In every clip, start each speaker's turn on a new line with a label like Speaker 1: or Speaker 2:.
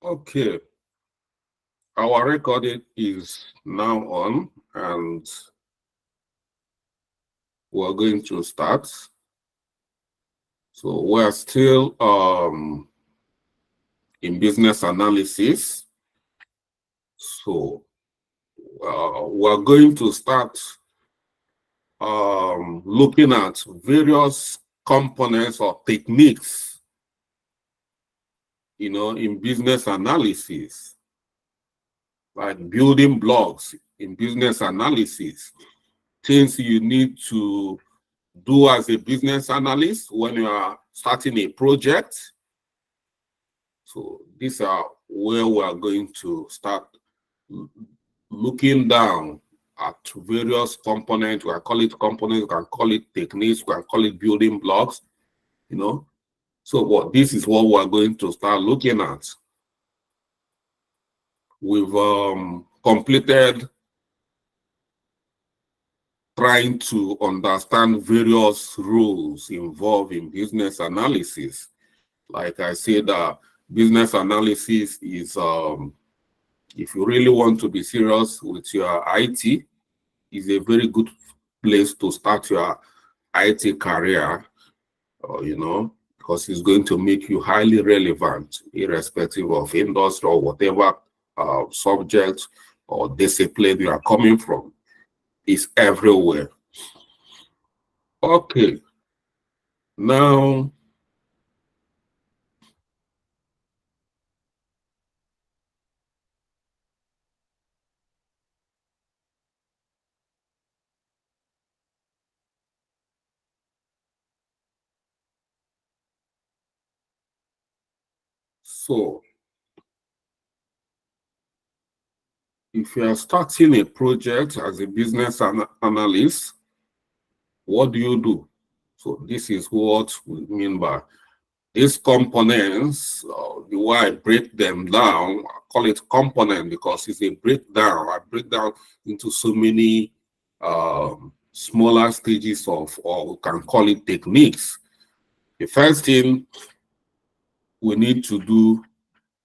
Speaker 1: Okay, our recording is now on, and we're going to start. So we're still in business analysis. So we're going to start looking at various components or techniques, in business analysis, like building blocks in business analysis, things you need to do as a business analyst when you are starting a project. So these are where we are going to start looking down at various components. We can call it components, we can call it techniques, we can call it building blocks, So this is what we're going to start looking at. We've completed trying to understand various rules involved in business analysis. Like I said, business analysis is, if you really want to be serious with your IT, is a very good place to start your IT career, because it's going to make you highly relevant, irrespective of industry or whatever subject or discipline you are coming from. It's everywhere. Okay. Now, so if you are starting a project as a business analyst, what do you do? So this is what we mean by these components. The way I break them down, I call it component because it's a breakdown. I break down into so many smaller stages of, or we can call it techniques. The first thing we need to do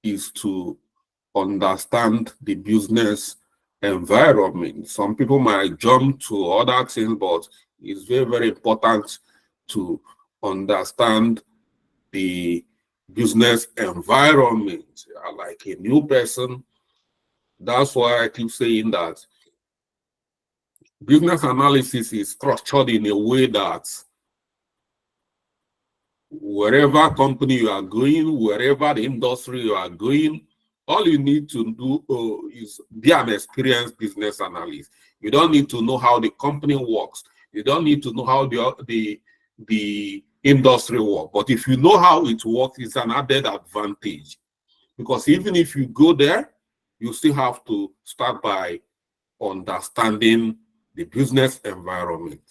Speaker 1: is to understand the business environment. Some people might jump to other things, but it's very, very important to understand the business environment. Like a new person, that's why I keep saying that business analysis is structured in a way that wherever company you are going, wherever the industry you are going, all you need to do is be an experienced business analyst. You don't need to know how the company works. You don't need to know how the industry works. But if you know how it works, it's an added advantage. Because even if you go there, you still have to start by understanding the business environment.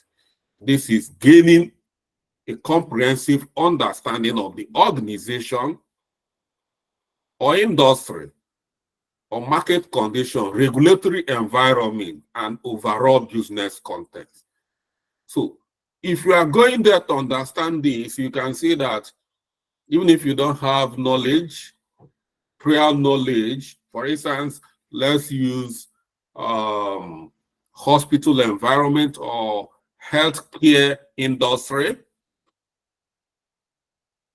Speaker 1: This is gaining a comprehensive understanding of the organization or industry or market condition, regulatory environment, and overall business context. So if you are going there to understand this, you can see that even if you don't have knowledge, prior knowledge, for instance, let's use hospital environment or healthcare industry.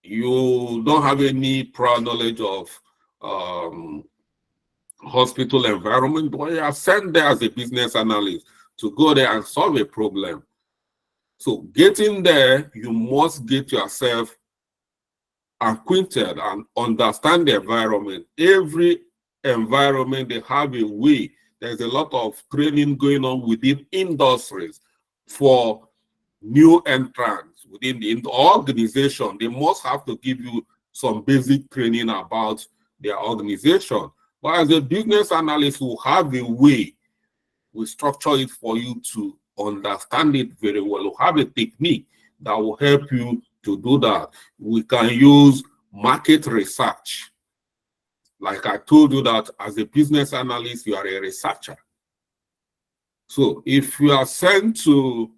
Speaker 1: You don't have any prior knowledge of hospital environment, but you are sent there as a business analyst to go there and solve a problem. So getting there, you must get yourself acquainted and understand the environment. Every environment, they have a way. There's a lot of training going on within industries for new entrants within the organization. They must have to give you some basic training about their organization. But as a business analyst, we have a way, we structure it for you to understand it very well. We have a technique that will help you to do that. We can use market research. Like I told you that as a business analyst, you are a researcher. So if you are sent to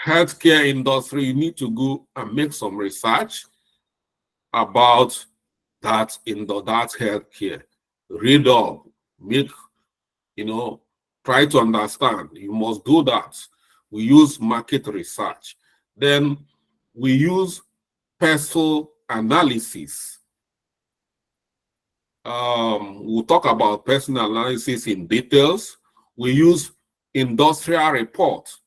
Speaker 1: healthcare industry, you need to go and make some research about that healthcare. Read up, make, try to understand. You must do that. We use market research. Then we use personal analysis. We'll talk about personal analysis in details. We use industrial reports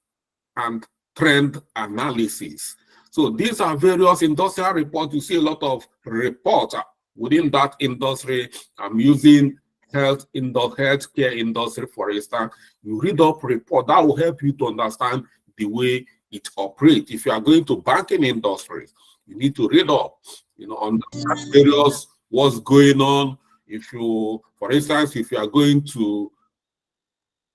Speaker 1: and trend analysis. So these are various industrial reports. You see a lot of reports within that industry. I'm using healthcare industry, for instance. You read up report that will help you to understand the way it operates. If you are going to banking industries, you need to read up, understand various what's going on. If you, for instance, if you are going to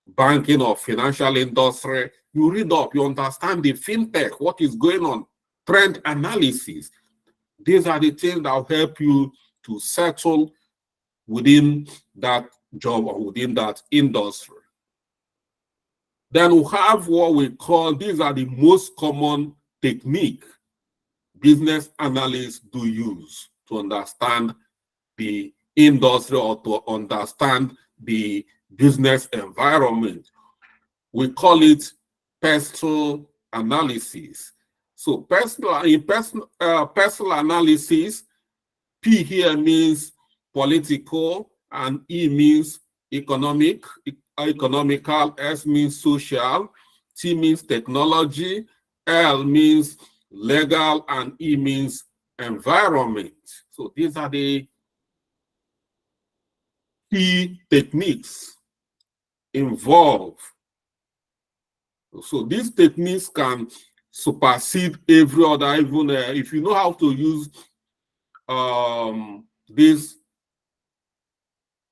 Speaker 1: banking or financial industry, you read up, you understand the fintech, what is going on, trend analysis. These are the things that will help you to settle within that job or within that industry. Then we have what we call, these are the most common technique business analysts do use to understand the industry or to understand the business environment. We call it personal analysis. So personal analysis, P here means political, and E means economical, S means social, T means technology, L means legal, and E means environment. So these are the key techniques involved. So these techniques can supersede every other, even if you know how to use this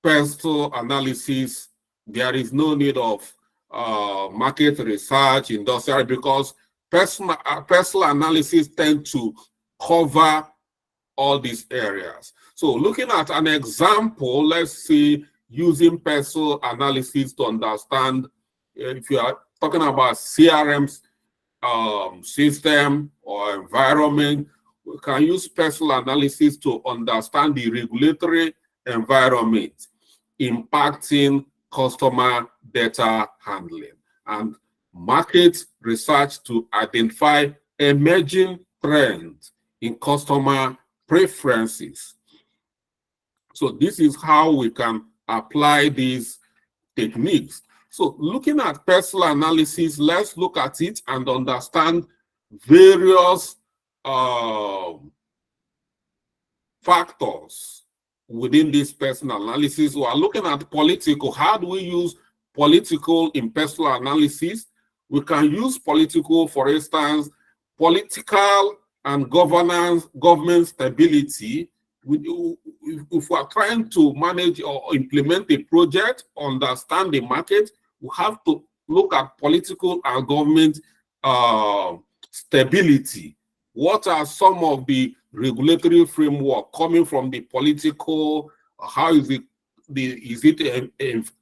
Speaker 1: personal analysis, there is no need of market research, industrial, because personal analysis tend to cover all these areas. So looking at an example, let's see, using personal analysis to understand, if you are talking about CRM system or environment, we can use personal analysis to understand the regulatory environment impacting customer data handling, and market research to identify emerging trends in customer preferences. So this is how we can apply these techniques. So looking at personal analysis, let's look at it and understand various factors within this personal analysis. We are looking at political. How do we use political in personal analysis? We can use political, for instance, political and government stability. If we are trying to manage or implement a project, understand the market, we have to look at political and government stability. What are some of the regulatory framework coming from the political? How is it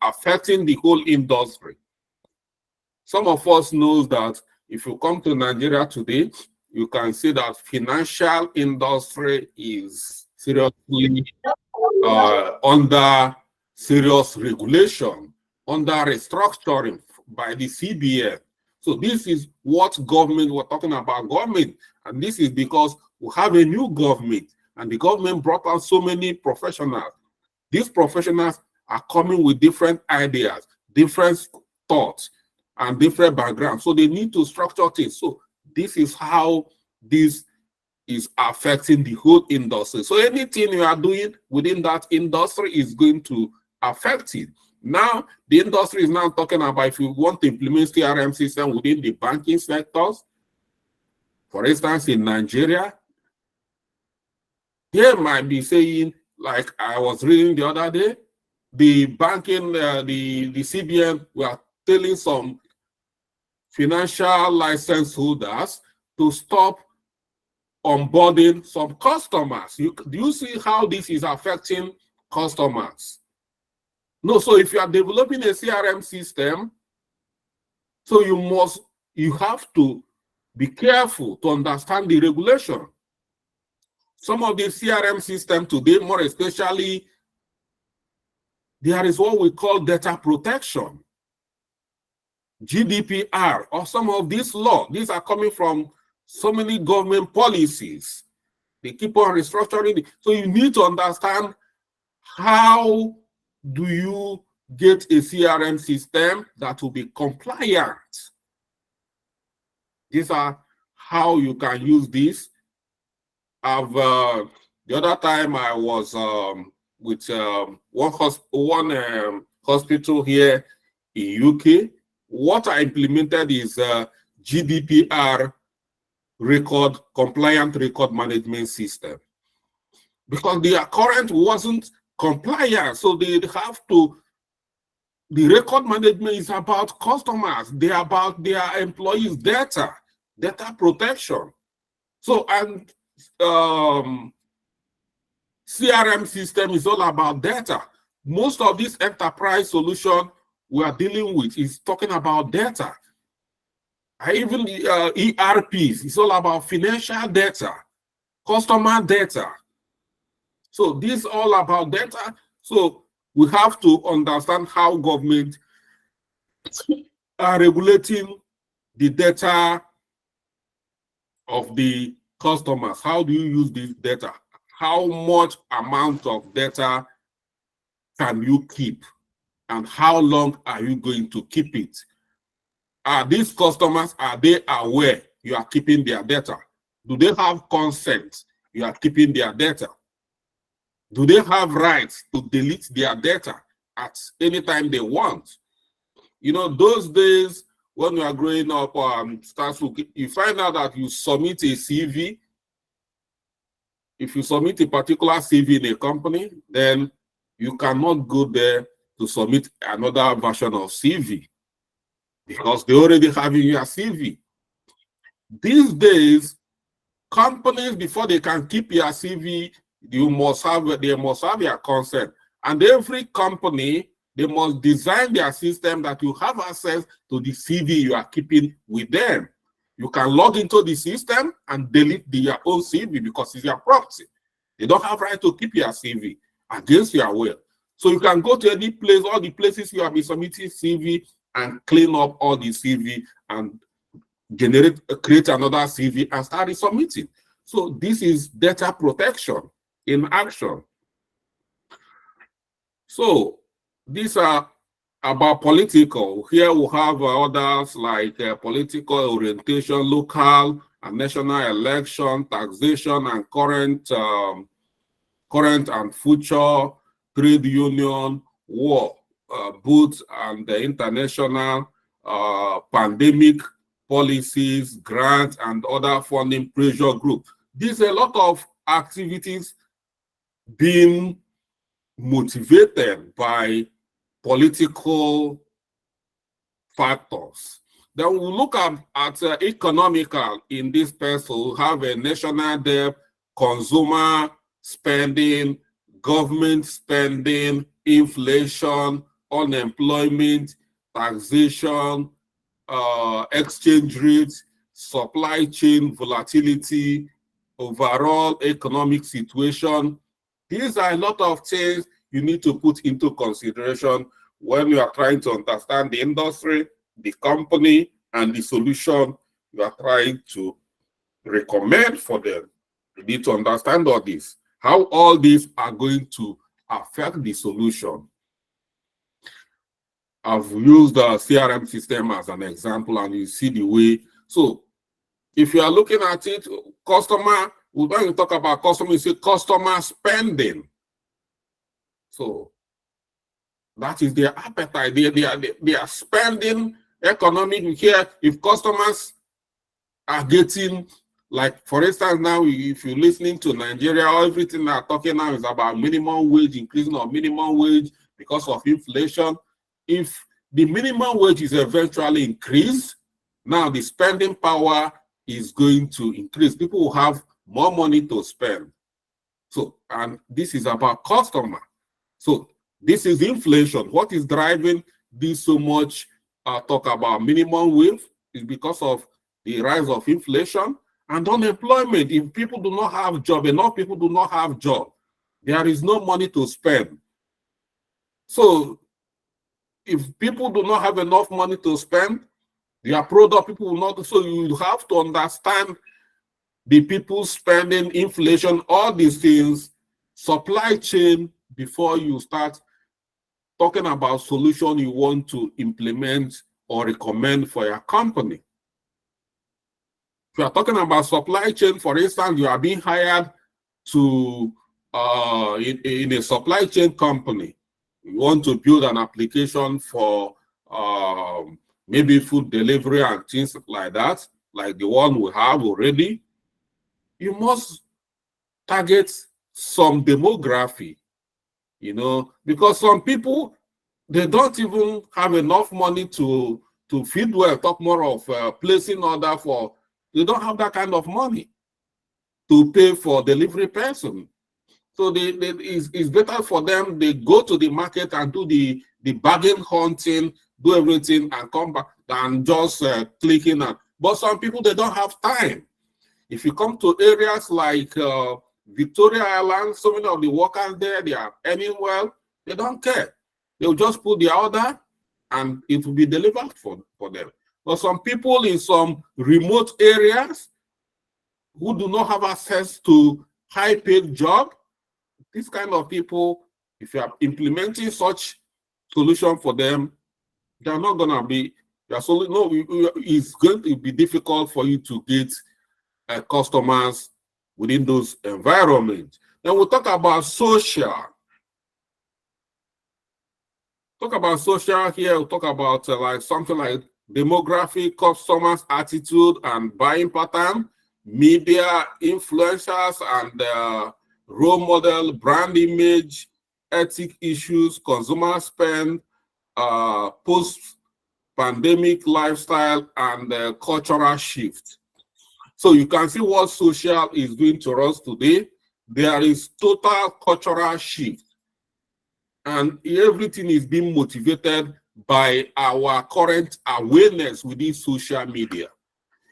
Speaker 1: affecting the whole industry? Some of us knows that if you come to Nigeria today, you can see that financial industry is seriously under serious regulation, under restructuring by the CBN. So this is what government, we're talking about government, and this is because we have a new government, and the government brought out so many professionals. These professionals are coming with different ideas, different thoughts, and different backgrounds. So they need to structure things. So this is how this is affecting the whole industry. So anything you are doing within that industry is going to affect it. Now, the industry is now talking about if you want to implement CRM system within the banking sectors, for instance, in Nigeria, they might be saying, like I was reading the other day, the banking, the CBN were telling some financial license holders to stop onboarding some customers. Do you see how this is affecting customers? No, so if you are developing a CRM system, so you have to be careful to understand the regulation. Some of the CRM system today, more especially, there is what we call data protection, GDPR, or some of these laws. These are coming from so many government policies. They keep on restructuring. So you need to understand how do you get a CRM system that will be compliant. These are how you can use this. The other time I was with one hospital here in UK. What I implemented is GDPR compliant record management system, because the current wasn't compliant. So they have to, the record management is about customers, they're about their employees' data protection. So, and CRM system is all about data. Most of this enterprise solution we are dealing with is talking about data. Even ERPs, it's all about financial data, customer data. So this is all about data. So we have to understand how government are regulating the data of the customers. How do you use this data? How much amount of data can you keep? And how long are you going to keep it? Are these customers, are they aware you are keeping their data? Do they have consent you are keeping their data? Do they have rights to delete their data at any time they want? You know, those days when you are growing up, you find out that you submit a CV. If you submit a particular CV in a company, then you cannot go there to submit another version of CV because they already have in your CV. These days, companies, before they can keep your CV, they must have your consent. And every company, they must design their system that you have access to the CV you are keeping with them. You can log into the system and delete your own CV because it's your property. They don't have right to keep your CV against your will. So you can go to any place, all the places you have been submitting CV, and clean up all the CV and create another CV and start resubmitting. So this is data protection in action. So these are about political. Here we have others like political orientation, local and national election, taxation and current and future, trade union, war, both and the international, pandemic policies, grants, and other funding pressure groups. There's a lot of activities being motivated by political factors. Then we look at economical in this person. We have a national debt, consumer spending, government spending, inflation, unemployment, taxation, exchange rates, supply chain volatility, overall economic situation. These are a lot of things you need to put into consideration when you are trying to understand the industry, the company, and the solution you are trying to recommend for them. You need to understand all this, how all these are going to affect the solution. I've used the CRM system as an example, and you see the way. So if you are looking at it, customer, when you talk about customer, you say customer spending. So that is their appetite. They are spending economic here. If customers are getting, like for instance, now if you're listening to Nigeria, everything they're talking now is about minimum wage, increasing of minimum wage because of inflation. If the minimum wage is eventually increased, now the spending power is going to increase. People will have more money to spend. So, and this is about customer. So this is inflation. What is driving this so much talk about minimum wage is because of the rise of inflation And unemployment, if people do not have job, enough people do not have job, there is no money to spend. So if people do not have enough money to spend, their product people will not. So you have to understand the people spending, inflation, all these things, supply chain, before you start talking about solution you want to implement or recommend for your company. If you are talking about supply chain, for instance, you are being hired to in a supply chain company. You want to build an application for maybe food delivery and things like that, like the one we have already. You must target some demography, you know, because some people, they don't even have enough money to feed well, talk more of placing order for, they don't have that kind of money to pay for delivery person. So it's better for them, they go to the market and do the bargain hunting, do everything and come back than just clicking on. But some people, they don't have time. If you come to areas like Victoria Island, so many of the workers there, they are earning well, they don't care. They'll just put the order and it will be delivered for them. But some people in some remote areas who do not have access to high-paid job, these kind of people, if you are implementing such solution for them, they're not going to be, no, it's going to be difficult for you to get customers within those environments. Then we'll talk about social. Talk about social here, we'll talk about like something like demographic, customers' attitude and buying pattern, media, influencers, and role model, brand image, ethic issues, consumer spend, post-pandemic lifestyle, and cultural shift. So you can see what social is doing to us today. There is total cultural shift. And everything is being motivated by our current awareness within social media.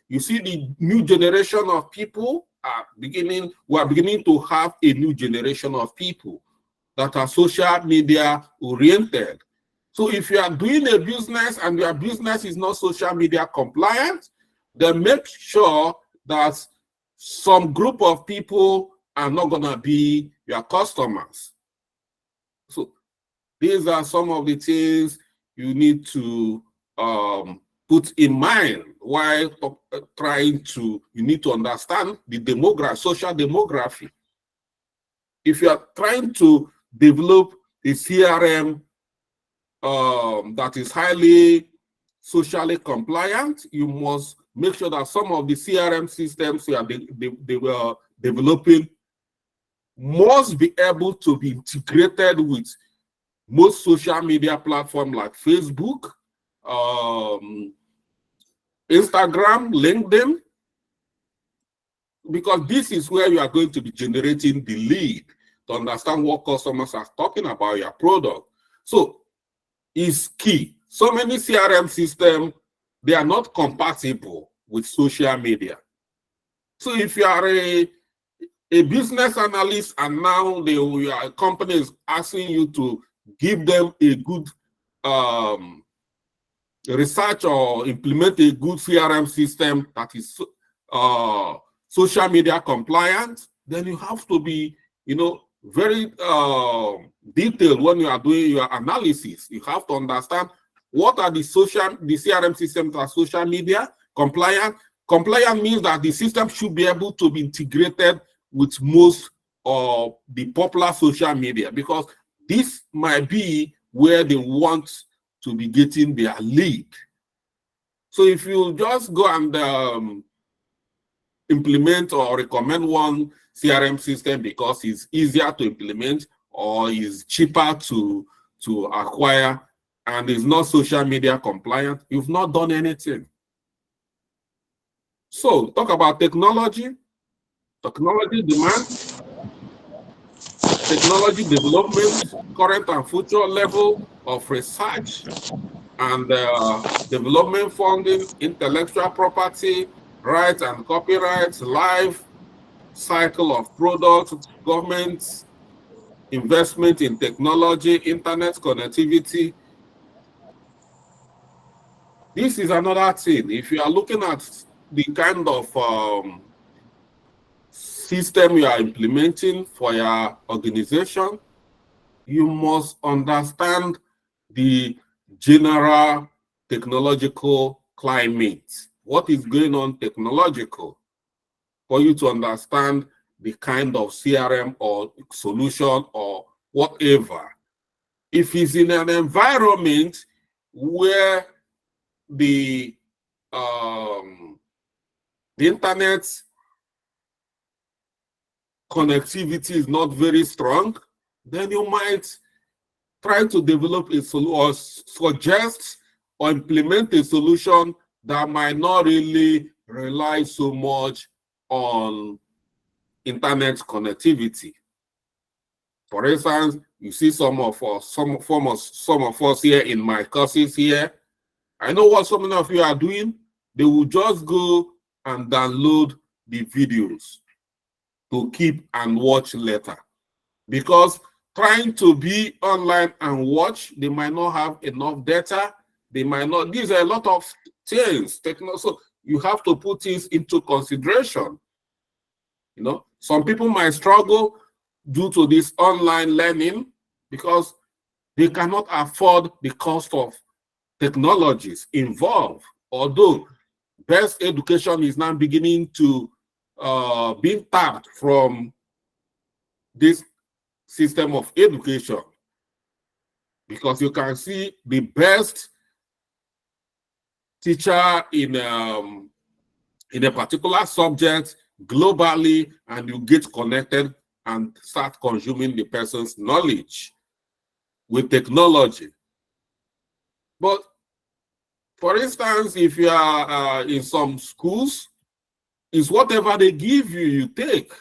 Speaker 1: You see, the new generation of people are beginning to have a new generation of people that are social media oriented. So if you are doing a business and your business is not social media compliant, then make sure that some group of people are not going to be your customers. So these are some of the things you need to put in mind while you need to understand the demography, social demography. If you are trying to develop a CRM that is highly socially compliant, you must make sure that some of the CRM systems you are developing must be able to be integrated with most social media platforms like Facebook, Instagram, LinkedIn, because this is where you are going to be generating the lead to understand what customers are talking about your product. So it's key. So many CRM systems, they are not compatible with social media. So if you are a business analyst and now your company is asking you to give them a good research or implement a good CRM system that is social media compliant, then you have to be, very detailed when you are doing your analysis. You have to understand what are the CRM systems that are social media compliant. Compliant means that the system should be able to be integrated with most of the popular social media, because this might be where they want to be getting their lead. So if you just go and implement or recommend one CRM system because it's easier to implement or is cheaper to acquire and is not social media compliant, you've not done anything. So talk about technology demand, technology development, current and future level of research and development funding, intellectual property, right and copyright, life cycle of products, government investment in technology, internet connectivity. This is another thing. If you are looking at the kind of system you are implementing for your organization, you must understand the general technological climate. What is going on technological for you to understand the kind of CRM or solution or whatever. If it's in an environment where the internet connectivity is not very strong, then you might try to develop a solution or suggest or implement a solution that might not really rely so much on internet connectivity. For instance, you see some of us here in my courses here. I know what so many of you are doing. They will just go and download the videos to keep and watch later, because trying to be online and watch, they might not have enough data. They might not. These are a lot of things. So you have to put things into consideration. You know, some people might struggle due to this online learning because they cannot afford the cost of technologies involved. Although best education is now beginning to be tapped from this system of education, because you can see the best teacher in a particular subject globally, and you get connected and start consuming the person's knowledge with technology. But for instance, if you are in some schools, it's whatever they give you, you take.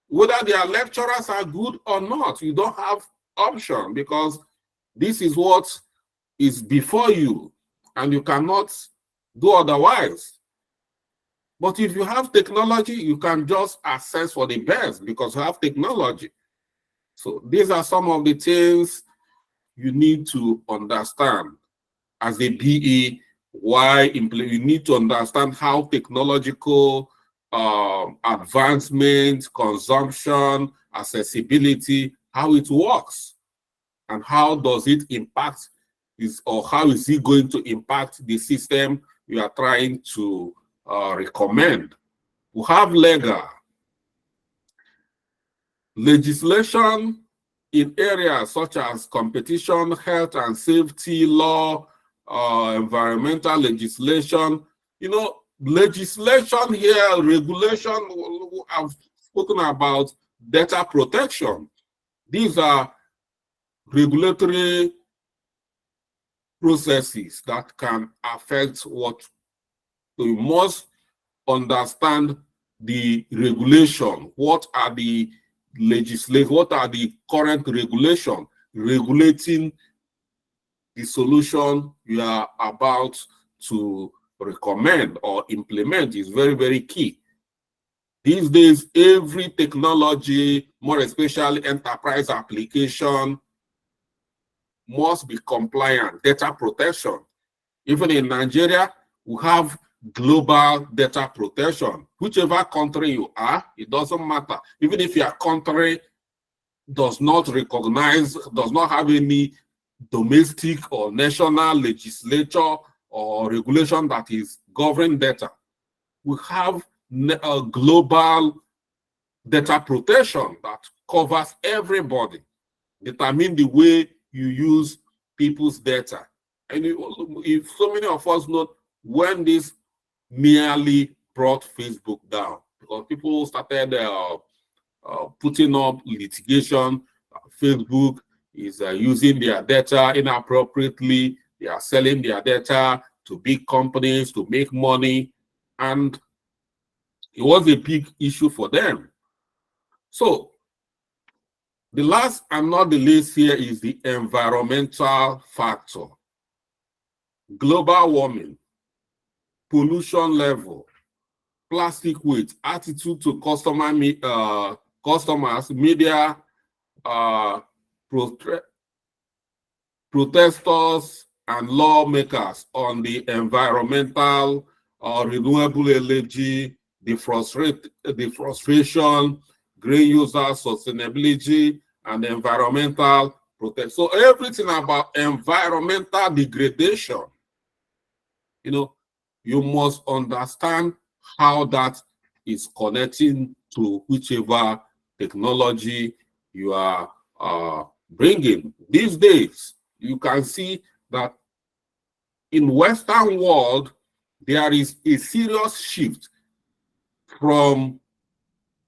Speaker 1: Whether their lecturers are good or not, you don't have option, because this is what is before you and you cannot do otherwise. But if you have technology, you can just access for the best because you have technology. So these are some of the things you need to understand as a BE. You need to understand how technological advancement, consumption, accessibility, how it works, and how does it impact or how is it going to impact the system you are trying to recommend. We have legislation in areas such as competition, health and safety law, environmental legislation. You know, legislation here, regulation, I've spoken about data protection. These are regulatory processes that can affect what. So you must understand the regulation. What are the what are the current regulation regulating the solution you are about to recommend or implement is very, very key. These days, every technology, more especially enterprise application, must be compliant. Data protection. Even in Nigeria, we have global data protection. Whichever country you are, it doesn't matter. Even if your country does not recognize, does not have any domestic or national legislature or regulation that is governing data, we have a global data protection that covers everybody, determine the way you use people's data. And if so many of us know when this nearly brought Facebook down, because people started putting up litigation. Facebook is using their data inappropriately. They are selling their data to big companies to make money, and it was a big issue for them. So the last and not the least here is the environmental factor. Global warming, pollution level, plastic waste, attitude to customers, media, uh, protesters, and lawmakers on the environmental or renewable energy, the frustration, green users, sustainability, and environmental protest. So everything about environmental degradation, you know, you must understand how that is connecting to whichever technology you are bringing. These days, you can see that in Western world, there is a serious shift from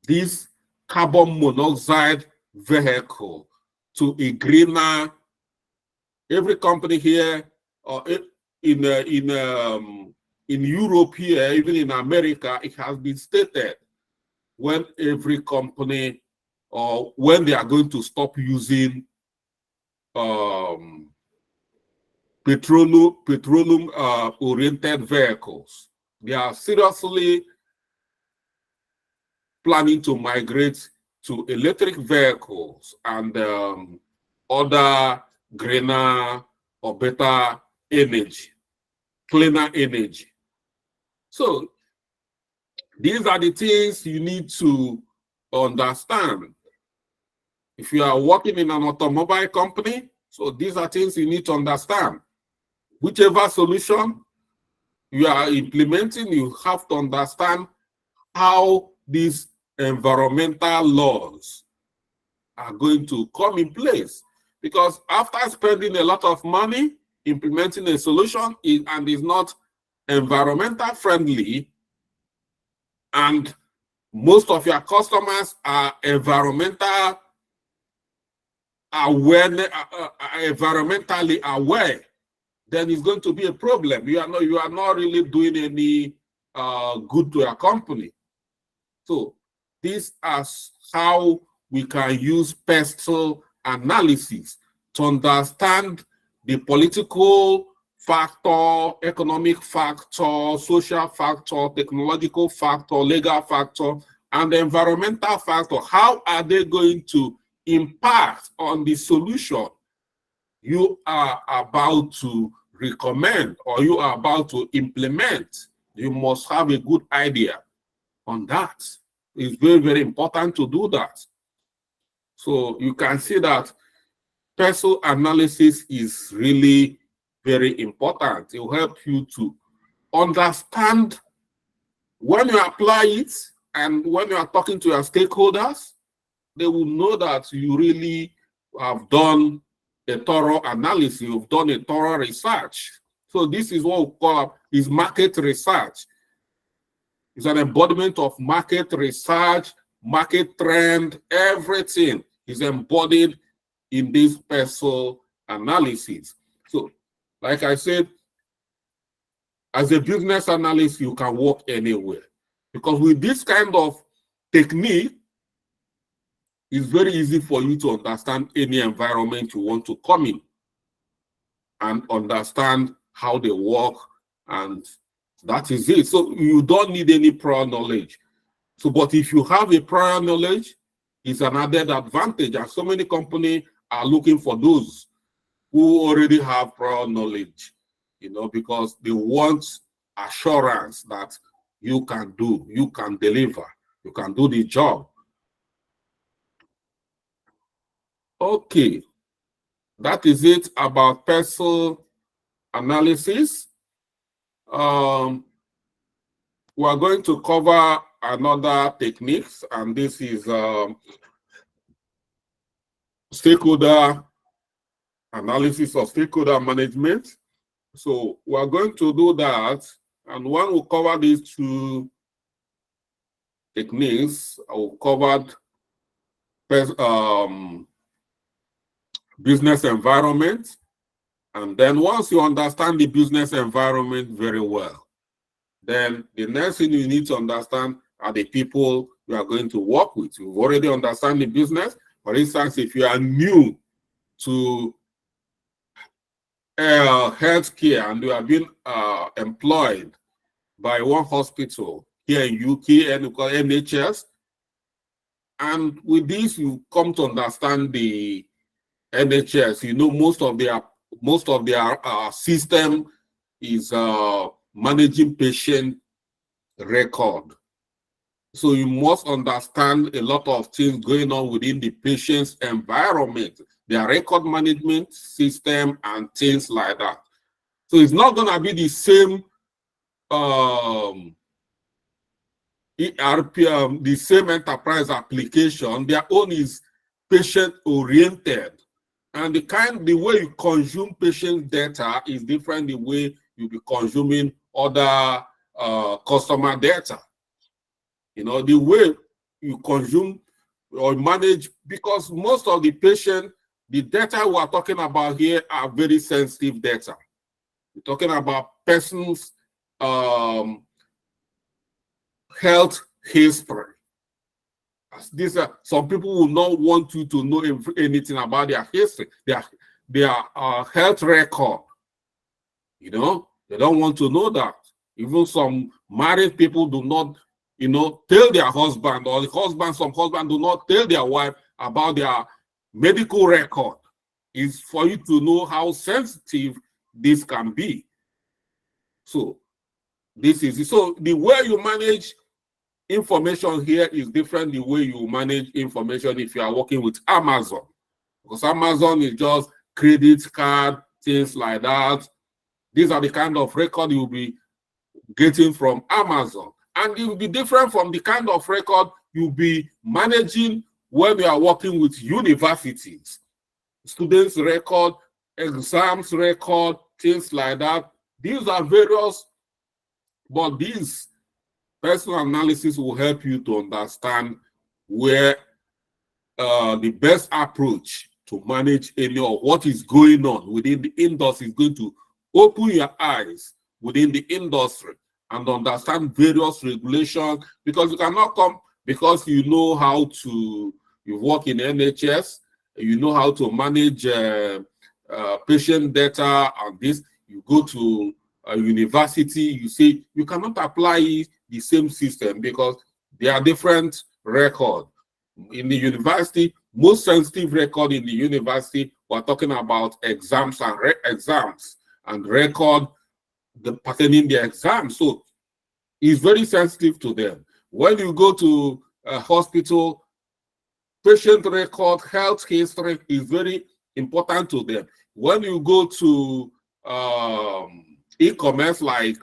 Speaker 1: this carbon monoxide vehicle to a greener. Every company here, or in Europe here, even in America, it has been stated when every company or when they are going to stop using petroleum oriented vehicles. They are seriously planning to migrate to electric vehicles and other greener or better energy, cleaner energy. So these are the things you need to understand. If you are working in an automobile company, so these are things you need to understand. Whichever solution you are implementing, you have to understand how these environmental laws are going to come in place. Because after spending a lot of money implementing a solution and is not environmental friendly, and most of your customers are environmentally aware, then it's going to be a problem. You are not really doing any good to your company. So this is how we can use pestle analysis to understand the political factor, economic factor, social factor, technological factor, legal factor, and the environmental factor. How are they going to impact on the solution you are about to recommend or you are about to implement? You must have a good idea on that. It's very, very important to do that. So you can see that pestle analysis is really very important. It will help you to understand when you apply it, and when you are talking to your stakeholders, they will know that you really have done a thorough analysis, you've done a thorough research. So this is what we call is market research. It's an embodiment of market research, market trend, everything is embodied in this pestle analysis. So, like I said, as a business analyst, you can work anywhere. Because with this kind of technique, it's very easy for you to understand any environment you want to come in and understand how they work, and that is it. So you don't need any prior knowledge. So, but if you have a prior knowledge, it's an added advantage. And so many companies are looking for those who already have prior knowledge, because they want assurance that you can do, you can deliver, you can do the job. Okay, that is it about pestle analysis. We are going to cover another techniques, and this is stakeholder analysis or stakeholder management. So we are going to do that, and when we cover these two techniques, I will cover business environment, and then once you understand the business environment very well, then the next thing you need to understand are the people you are going to work with. You've already understand the business. For instance, if you are new to healthcare and you have been employed by one hospital here in UK and we call NHS. And with this, you come to understand the NHS. You know, most of their system is managing patient record. So you must understand a lot of things going on within the patient's environment, their record management system and things like that. So it's not going to be the same ERP, the same enterprise application. Their own is patient oriented, and the way you consume patient data is different. The way you'll be consuming other customer data. You know, the way you consume or manage, because most of the the data we are talking about here are very sensitive data. We're talking about persons' health history. These are some people will not want you to know anything about their history, their health record. You know, they don't want to know that. Even some married people do not, you know, tell their husband, or some husband do not tell their wife about their medical record. It's for you to know how sensitive this can be. So this is so the way you manage information here is different the way you manage information if you are working with Amazon, because Amazon is just credit card, things like that. These are the kind of record you'll be getting from Amazon, and it will be different from the kind of record you'll be managing when you are working with universities. Students record, exams record, things like that. These are various, but these personal analysis will help you to understand where the best approach to manage any of what is going on within the industry is going to open your eyes within the industry and understand various regulations, because you cannot come because you know how to, you work in NHS, you know how to manage patient data and this, you go to a university, you say you cannot apply the same system because they are different record. In the university, most sensitive record in the university, we're talking about exams and record pertaining the exam. So it's very sensitive to them. When you go to a hospital, patient record, health history is very important to them. When you go to e-commerce like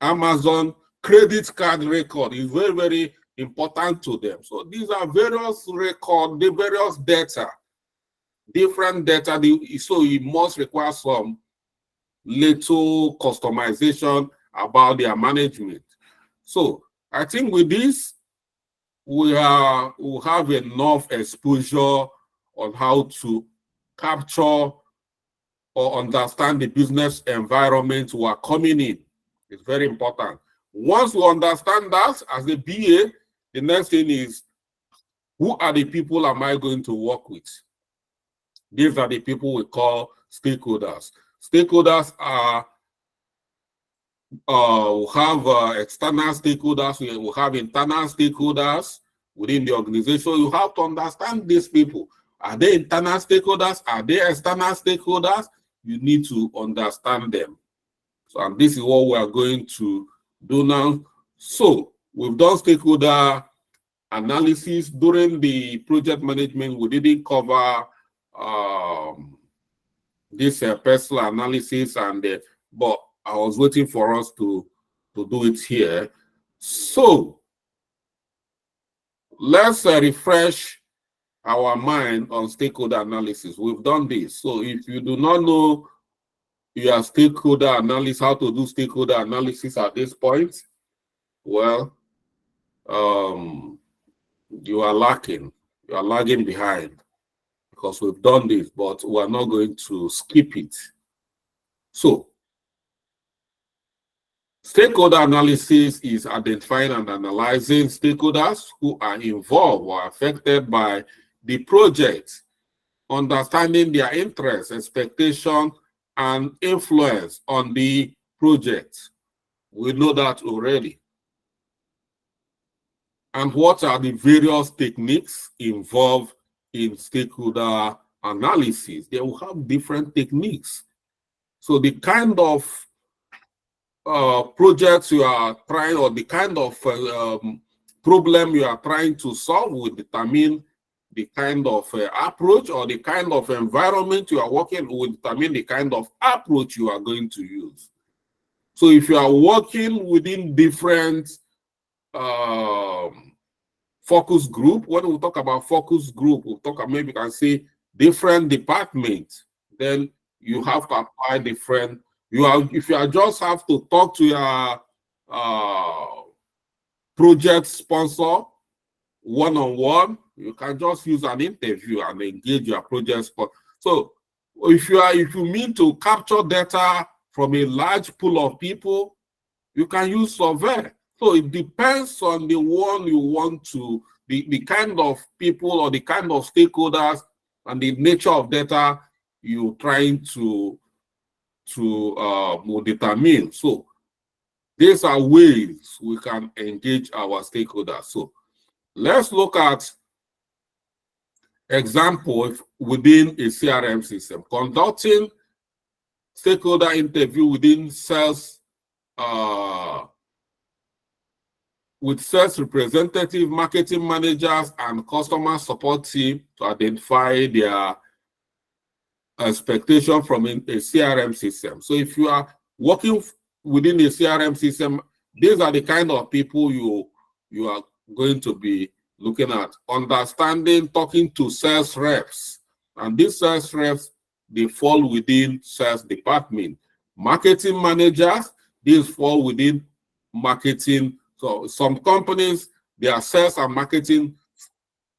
Speaker 1: Amazon, credit card record is very, very important to them. So these are various record, the various data, different data. So you must require some little customization about their management. So I think with this, we have enough exposure on how to capture or understand the business environment we are coming in. It's very important. Once we understand that as a BA, the next thing is, who are the people am I going to work with? These are the people we call stakeholders. Stakeholders are, we have external stakeholders, we have internal stakeholders within the organization. You have to understand these people. Are they internal stakeholders? Are they external stakeholders? You need to understand them. So, and this is what we are going to do now. So we've done stakeholder analysis. During the project management, we didn't cover this personal analysis, but I was waiting for us to do it here. So let's refresh our mind on stakeholder analysis. We've done this. So if you do not know your stakeholder analysis, how to do stakeholder analysis at this point, well, you are lacking. You are lagging behind, because we've done this, but we're not going to skip it. So stakeholder analysis is identifying and analyzing stakeholders who are involved or affected by the project, understanding their interests, expectations, and influence on the project. We know that already. And what are the various techniques involved in stakeholder analysis? They will have different techniques. So the kind of projects you are trying, or the kind of problem you are trying to solve, will determine the kind of approach, or the kind of environment you are working will determine the kind of approach you are going to use. So if you are working within different focus group, when we talk about focus group, we'll talk about, maybe you can say, different departments, then you have to apply different. If you are just have to talk to your project sponsor one-on-one, you can just use an interview and engage your project sponsor. So if you mean to capture data from a large pool of people, you can use survey. So it depends on the one you want to, the kind of people or the kind of stakeholders and the nature of data you're trying to determine. So these are ways we can engage our stakeholders. So let's look at example within a CRM system. Conducting stakeholder interview within sales, with sales representative, marketing managers, and customer support team to identify their expectation from a CRM system. So if you are working within a CRM system, these are the kind of people you are going to be looking at. Understanding, talking to sales reps. And these sales reps, they fall within sales department. Marketing managers, these fall within marketing. So some companies, their sales and marketing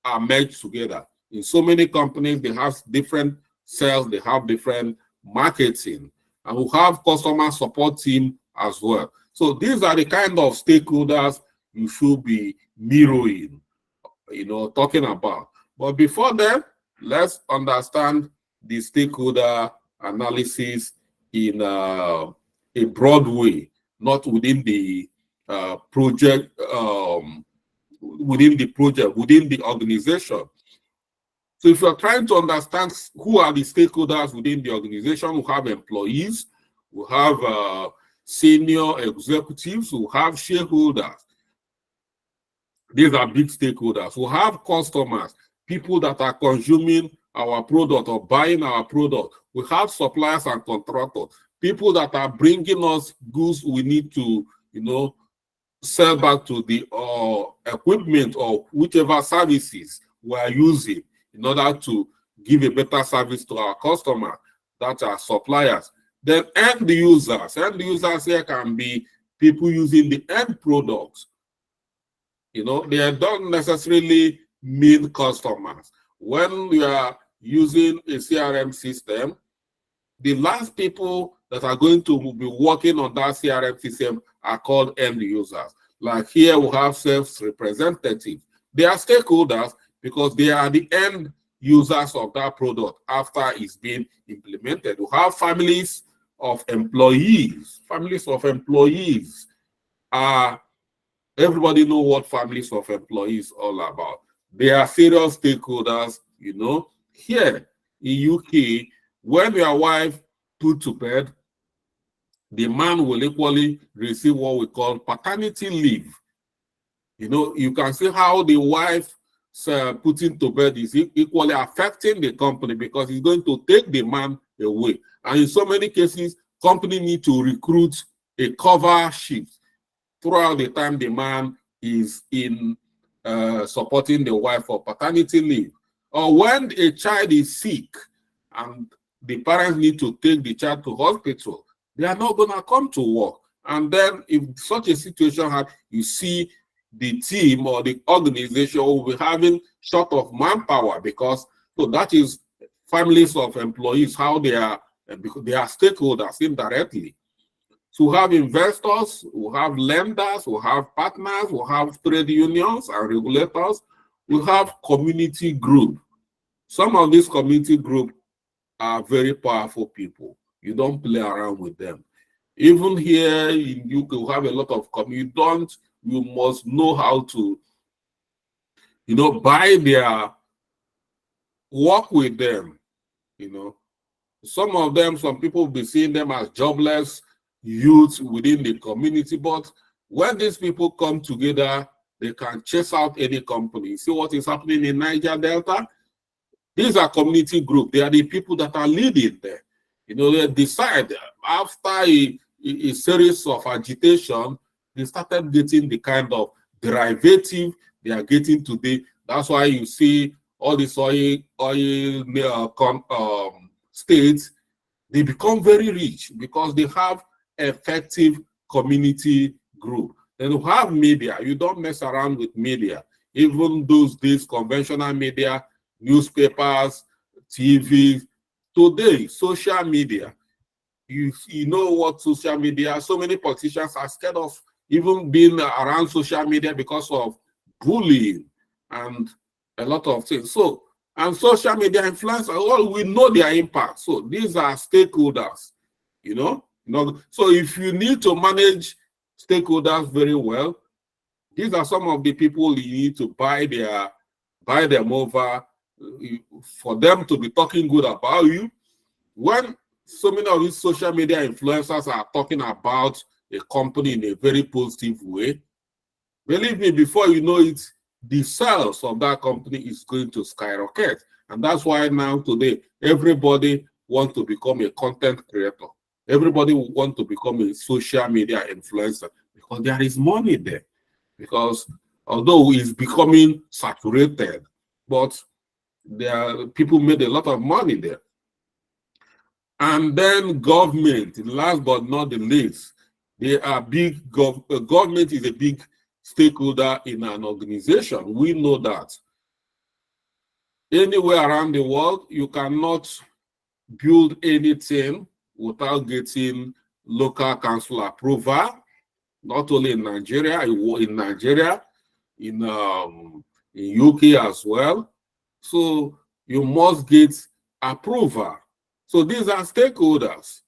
Speaker 1: are merged together. In so many companies, they have different sales, they have different marketing, and we have customer support team as well. So these are the kind of stakeholders you should be mirroring, talking about. But before that, let's understand the stakeholder analysis in a broad way, not within the project, within the organization. So if you're trying to understand who are the stakeholders within the organization, we have employees, we have senior executives, we have shareholders. These are big stakeholders. We have customers, people that are consuming our product or buying our product. We have suppliers and contractors, people that are bringing us goods we need to, sell back to the equipment or whichever services we are using in order to give a better service to our customers, that are suppliers. Then end users. End users here can be people using the end products. They don't necessarily mean customers. When we are using a CRM system, the last people that are going to be working on that CRM system are called end users. Like here we have sales representatives. They are stakeholders because they are the end users of that product after it's been implemented. We have families of employees. Families of employees are, everybody know what families of employees all about. They are serious stakeholders, Here in UK, when your wife put to bed, the man will equally receive what we call paternity leave. You can see how the wife putting to bed is equally affecting the company, because it's going to take the man away. And in so many cases, company need to recruit a cover shift throughout the time the man is in supporting the wife for paternity leave. Or when a child is sick and the parents need to take the child to hospital, they are not going to come to work. And then if such a situation happens, you see the team or the organization will be having short of manpower, because so that is families of employees, how they are, because they are stakeholders indirectly. So we have investors, we have lenders, we have partners, we have trade unions and regulators, we have community group. Some of these community group are very powerful people. You don't play around with them. Even here in UK, we have a lot of you must know how to buy their, work with them. Some of them, some people will be seeing them as jobless youth within the community, but when these people come together, they can chase out any company. See what is happening in Niger Delta? These are community groups. They are the people that are leading there. They decide after a series of agitation, they started getting the kind of derivative they are getting today. That's why you see all these oil states, they become very rich because they have effective community group. Then you have media. You don't mess around with media. Even those days, conventional media, newspapers, TV. Today, social media. You know what social media, so many politicians are scared of even being around social media because of bullying and a lot of things. So, and social media influencers, well, we know their impact. So these are stakeholders, So if you need to manage stakeholders very well, these are some of the people you need to buy them over, for them to be talking good about you. When so many of these social media influencers are talking about a company in a very positive way, believe me, before you know it, the sales of that company is going to skyrocket. And that's why now today, everybody wants to become a content creator. Everybody wants to become a social media influencer because there is money there. Because although it's becoming saturated, but people made a lot of money there. And then government, last but not the least, they are big. Government is a big stakeholder in an organization. We know that. Anywhere around the world, you cannot build anything without getting local council approval. Not only in Nigeria, in UK as well. So you must get approval. So these are stakeholders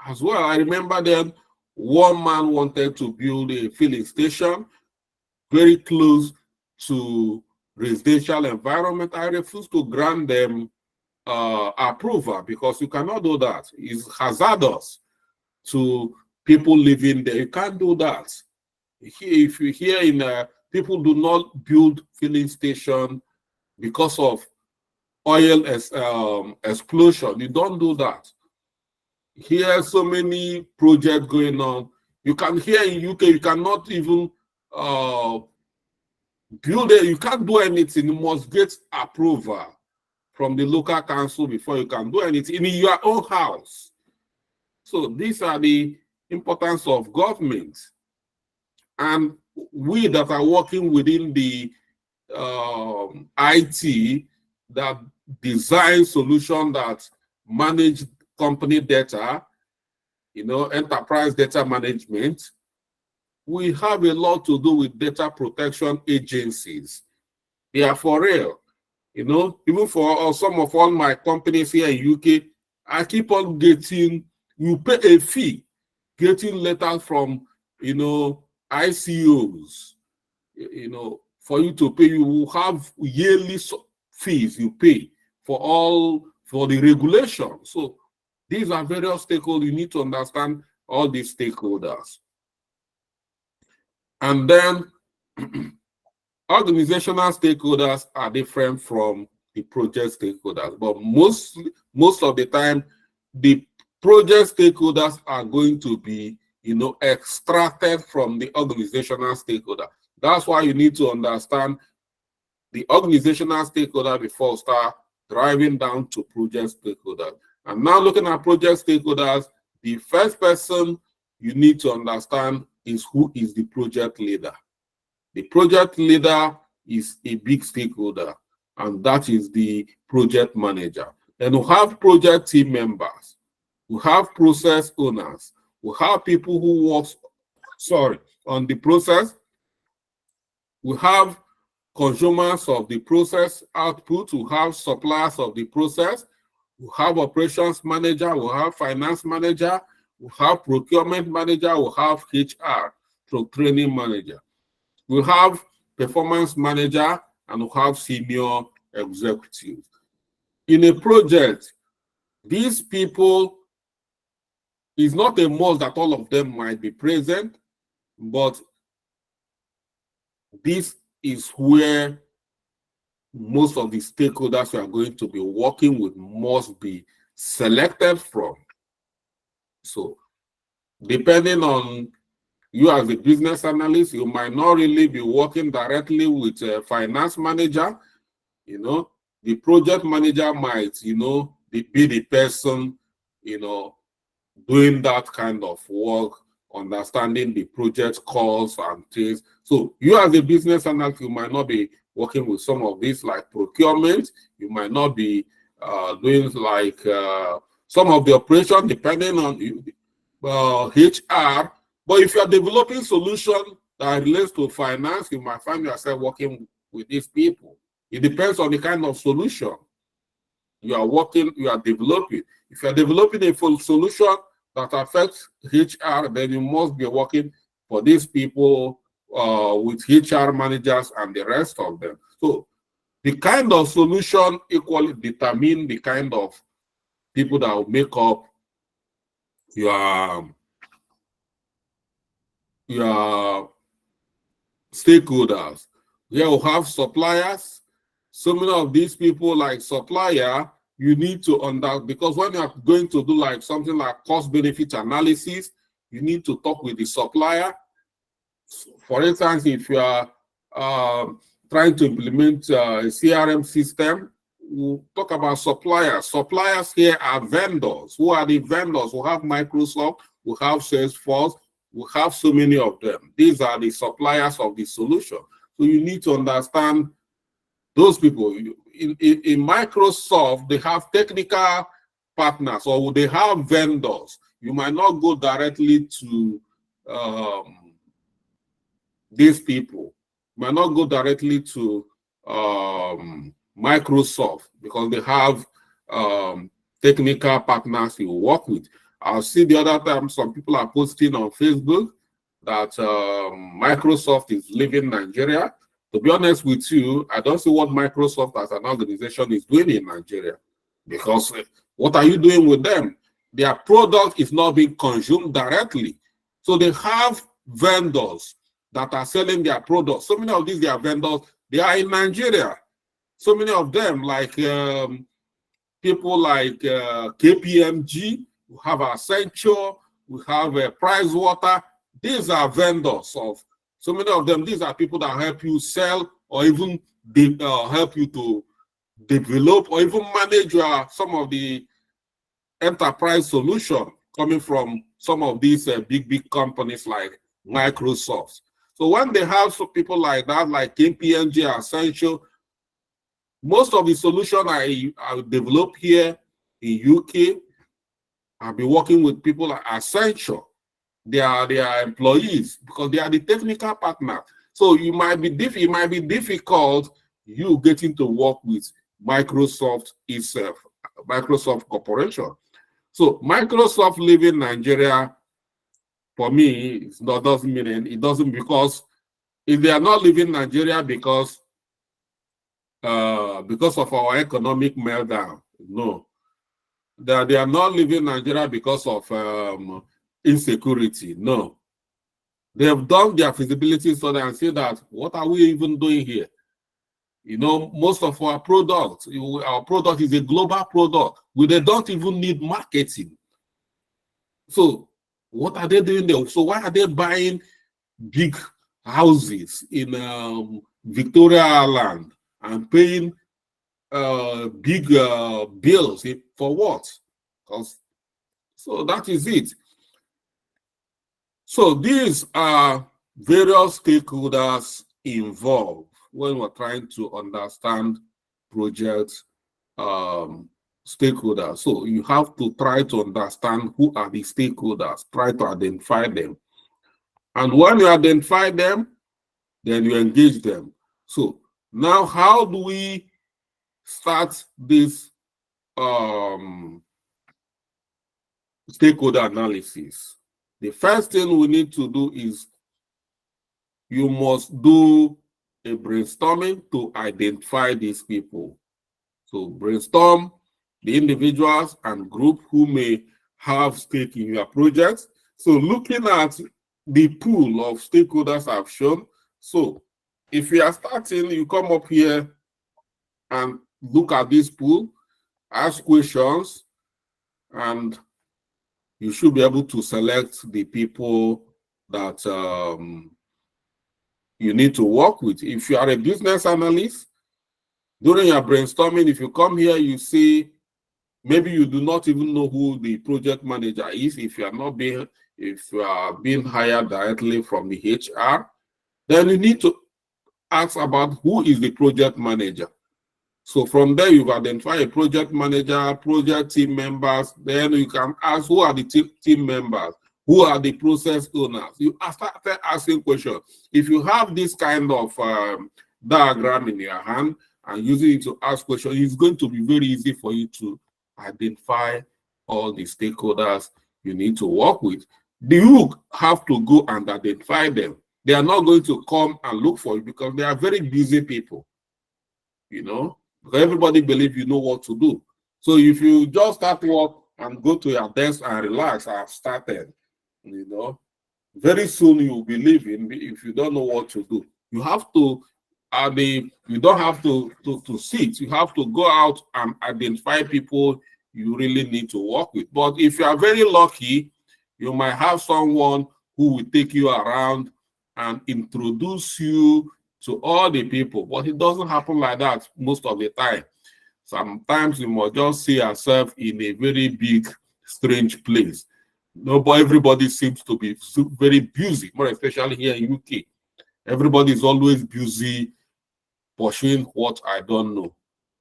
Speaker 1: as well. I remember then one man wanted to build a filling station very close to residential environment. I refused to grant them approval because you cannot do that. It's hazardous to people living there. You can't do that. If you hear in people do not build filling station because of oil explosion. You don't do that. Here, so many projects going on. You can hear in UK, you cannot even build it. You can't do anything. You must get approval from the local council before you can do anything in your own house. So these are the importance of government. And we that are working within the IT that design solution that manage company data, enterprise data management, we have a lot to do with data protection agencies. They are for real. Even for some of all my companies here in UK, I keep on getting, you pay a fee, getting letters from, ICOs, for you to pay. You will have yearly fees you pay for the regulation. So these are various stakeholders. You need to understand all these stakeholders. And then organizational stakeholders are different from the project stakeholders, but most of the time, the project stakeholders are going to be, extracted from the organizational stakeholder. That's why you need to understand the organizational stakeholder before start driving down to project stakeholders. And now looking at project stakeholders, the first person you need to understand is who is the project leader. The project leader is a big stakeholder, and that is the project manager. Then we have project team members, we have process owners, we have people who work on the process, we have consumers of the process output, we have suppliers of the process, we have operations manager, we have finance manager, we have procurement manager, we have HR, so training manager. We have performance manager, and we have senior executives. In a project, these people, it's not a must that all of them might be present, but this is where most of the stakeholders you are going to be working with must be selected from. So, depending on you as a business analyst, you might not really be working directly with a finance manager. You know, the project manager might, be the person, doing that kind of work, understanding the project calls and things. So you as a business analyst, you might not be working with some of these like procurement. You might not be doing like some of the operation depending on HR. But if you are developing solution that relates to finance, you might find yourself working with these people. It depends on the kind of solution you are developing. If you are developing a full solution that affects HR, then you must be working for these people with HR managers and the rest of them. So the kind of solution equally determine the kind of people that will make up your stakeholders. Here we have suppliers. So many of these people, like supplier, you need to because when you're going to do like something like cost benefit analysis, you need to talk with the supplier. For instance, if you are trying to implement a CRM system, we'll talk about suppliers. Suppliers here are vendors. Who are the vendors? We have Microsoft, we have Salesforce, we have so many of them. These are the suppliers of the solution. So you need to understand those people. In Microsoft, they have technical partners or they have vendors. You might not go directly to these people. You might not go directly to Microsoft because they have technical partners you work with. I'll see the other time some people are posting on Facebook that Microsoft is leaving Nigeria. To be honest with you, I don't see what Microsoft as an organization is doing in Nigeria, because what are you doing with them? Their product is not being consumed directly. So they have vendors that are selling their products. So many of these their vendors, they are in Nigeria. So many of them, like people like KPMG, we have Accenture, we have Pricewater. These are vendors of, so many of them, these are people that help you sell or even help you to develop or even manage some of the enterprise solution coming from some of these big companies like Microsoft. So when they have some people like that, like KPMG, Accenture, most of the solution I develop here in UK, I'll be working with people like Accenture. They are employees because they are the technical partner. So it might be difficult you getting to work with Microsoft itself, Microsoft Corporation. So Microsoft leaving Nigeria, for me, doesn't mean it doesn't, because if they are not leaving Nigeria because of our economic meltdown, no, they are not leaving Nigeria because of insecurity. No, they have done their feasibility study and say that what are we even doing here? Most of our product is a global product. They don't even need marketing. So what are they doing there? So why are they buying big houses in Victoria Island and paying big bills for what? So that is it. So these are various stakeholders involved when we're trying to understand project stakeholders. So you have to try to understand who are the stakeholders, try to identify them. And when you identify them, then you engage them. So now how do we start this stakeholder analysis? The first thing we need to do is you must do a brainstorming to identify these people. So brainstorm the individuals and group who may have stake in your project. So looking at the pool of stakeholders I've shown. So if you are starting, you come up here and look at this pool, ask questions, and you should be able to select the people that you need to work with. If you are a business analyst, during your brainstorming, if you come here, you see maybe you do not even know who the project manager is. If you are being hired directly from the HR, then you need to ask about who is the project manager. So from there, you've identified a project manager, project team members. Then you can ask who are the team members, who are the process owners. You start asking questions. If you have this kind of diagram in your hand and using it to ask questions, it's going to be very easy for you to identify all the stakeholders you need to work with. You have to go and identify them. They are not going to come and look for you because they are very busy people, you know, because everybody believes you know what to do. So if you just start work and go to your desk and relax, I've started, you know, very soon you'll be leaving if you don't know what to do. You have to, you don't have to sit. You have to go out and identify people you really need to work with. But if you are very lucky, you might have someone who will take you around and introduce you to all the people. But it doesn't happen like that most of the time. Sometimes you must just see yourself in a very big, strange place. Everybody seems to be very busy, more especially here in UK. Everybody is always busy pursuing what I don't know.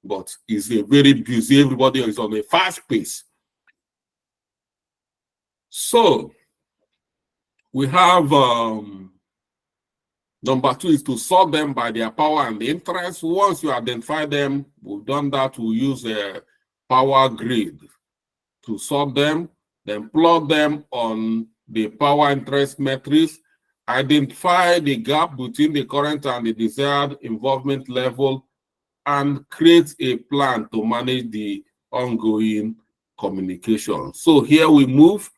Speaker 1: But it's a very busy, everybody is on a fast pace. So we have number 2 is to sort them by their power and interest. Once you identify them, we've done that, we'll use a power grid to sort them, then plot them on the power interest matrix, identify the gap between the current and the desired involvement level, and create a plan to manage the ongoing communication. So here we move.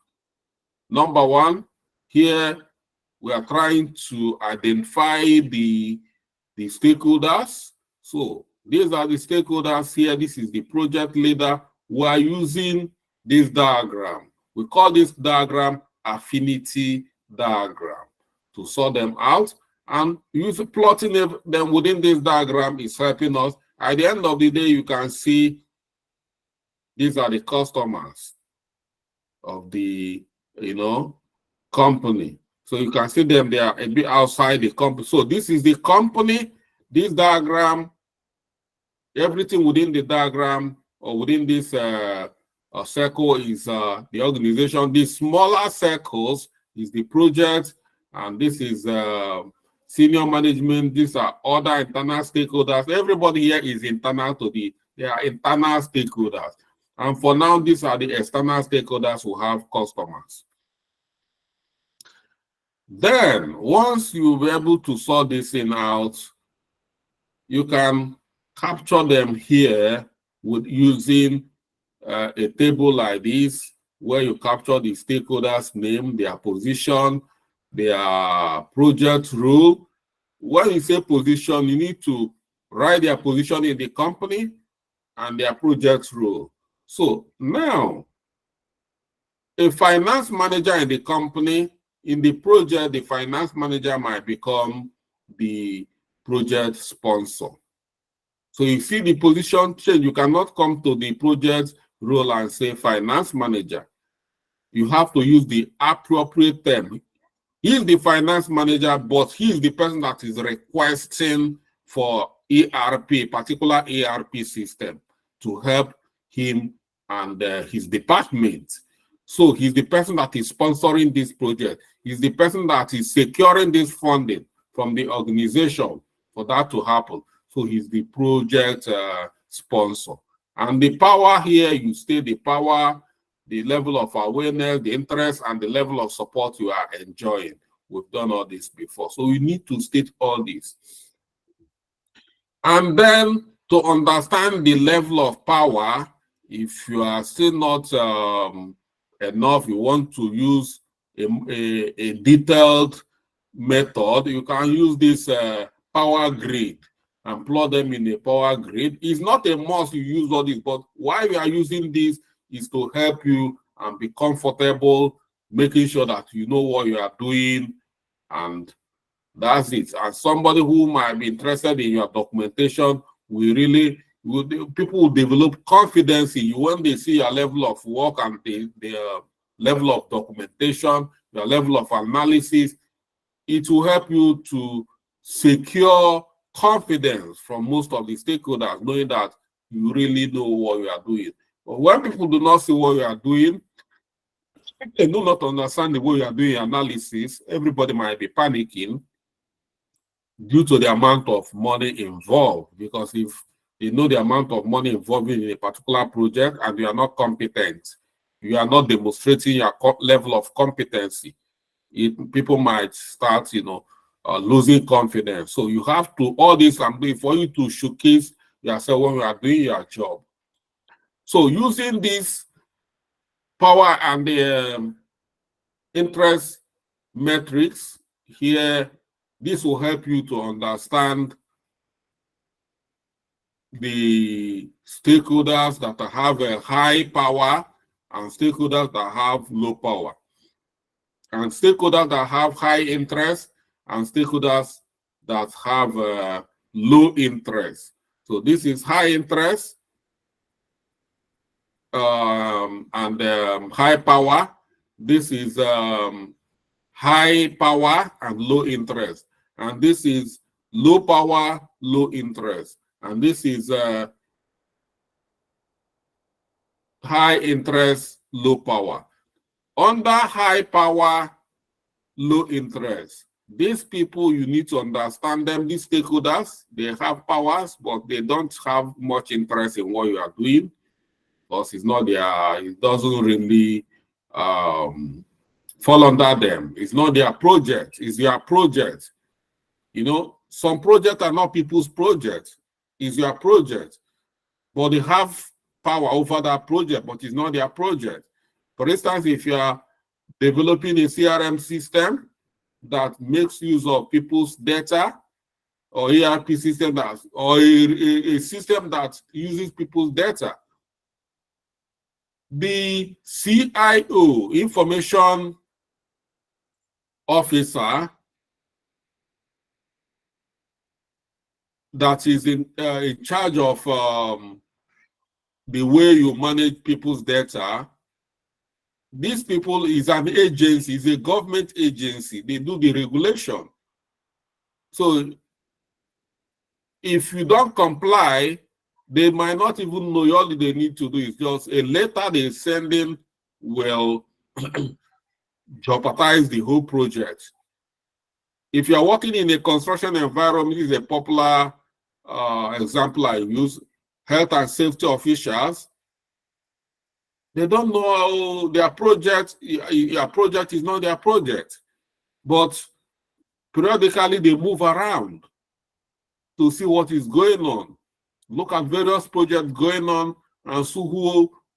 Speaker 1: Number 1, here we are trying to identify the stakeholders. So these are the stakeholders here. This is the project leader. We are using this diagram. We call this diagram affinity diagram to sort them out. And plotting them within this diagram is helping us. At the end of the day, you can see these are the customers of the, company. So you can see them, they are a bit outside the company. So this is the company, this diagram, everything within the diagram or within this circle is the organization. The smaller circles is the project, and this is senior management. These are other internal stakeholders. Everybody here is internal to they are internal stakeholders. And for now, these are the external stakeholders who have customers. Then, once you'll be able to sort this thing out, you can capture them here with using a table like this, where you capture the stakeholders' name, their position, their project role. When you say position, you need to write their position in the company and their project role. So now, a finance manager in the company, in the project, the finance manager might become the project sponsor. So you see the position change. You cannot come to the project role and say finance manager. You have to use the appropriate term. He is the finance manager, but he is the person that is requesting for ERP, particular ERP system, to help him and his department. So he's the person that is sponsoring this project. He's the person that is securing this funding from the organization for that to happen. So he's the project sponsor. And the power here, you state the power, the level of awareness, the interest, and the level of support you are enjoying. We've done all this before. So you need to state all this. And then to understand the level of power, if you are still not enough, you want to use a detailed method, you can use this power grid and plug them in a power grid. It's not a must you use all this, but why we are using this is to help you and be comfortable, making sure that you know what you are doing, and that's it. And somebody who might be interested in your documentation people will develop confidence in you when they see your level of work and the level of documentation, your level of analysis. It will help you to secure confidence from most of the stakeholders, knowing that you really know what you are doing. But when people do not see what you are doing, they do not understand the way you are doing analysis, everybody might be panicking due to the amount of money involved. Because if you know the amount of money involved in a particular project and you are not competent, you are not demonstrating your level of competency, people might start, losing confidence. So you have to, all this I'm doing for you to showcase yourself when you are doing your job. So using this power and the interest metrics here, this will help you to understand the stakeholders that have a high power and stakeholders that have low power, and stakeholders that have high interest and stakeholders that have low interest. So this is high interest and high power. This is high power and low interest. And this is low power, low interest. And this is high interest, low power. Under high power, low interest, these people, you need to understand them. These stakeholders, they have powers, but they don't have much interest in what you are doing, because it's not it doesn't really fall under them. It's not their project, it's your project. Some projects are not people's projects, it's your project, but they have power over that project, but it's not their project. For instance, if you are developing a CRM system that makes use of people's data, or ERP system or a system that uses people's data, the CIO, information officer, that is in charge of the way you manage people's data, these people is an agency, is a government agency. They do the regulation. So if you don't comply, they might not even know. All they need to do is just a letter they send in will jeopardize the whole project. If you are working in a construction environment, this is a popular example I use. Health and safety officials, they don't know their project. Your project is not their project, but periodically they move around to see what is going on, look at various projects going on, and see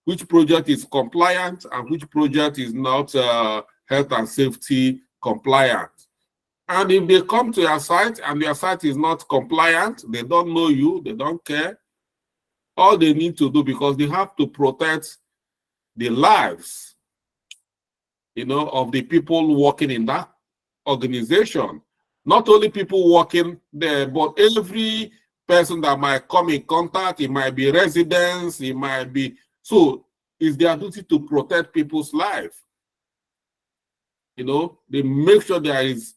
Speaker 1: which project is compliant and which project is not health and safety compliant. And if they come to your site and your site is not compliant, they don't know you, they don't care. All they need to do, because they have to protect the lives, of the people working in that organization. Not only people working there, but every person that might come in contact. It might be residents, it might be. So it's their duty to protect people's life. They make sure there is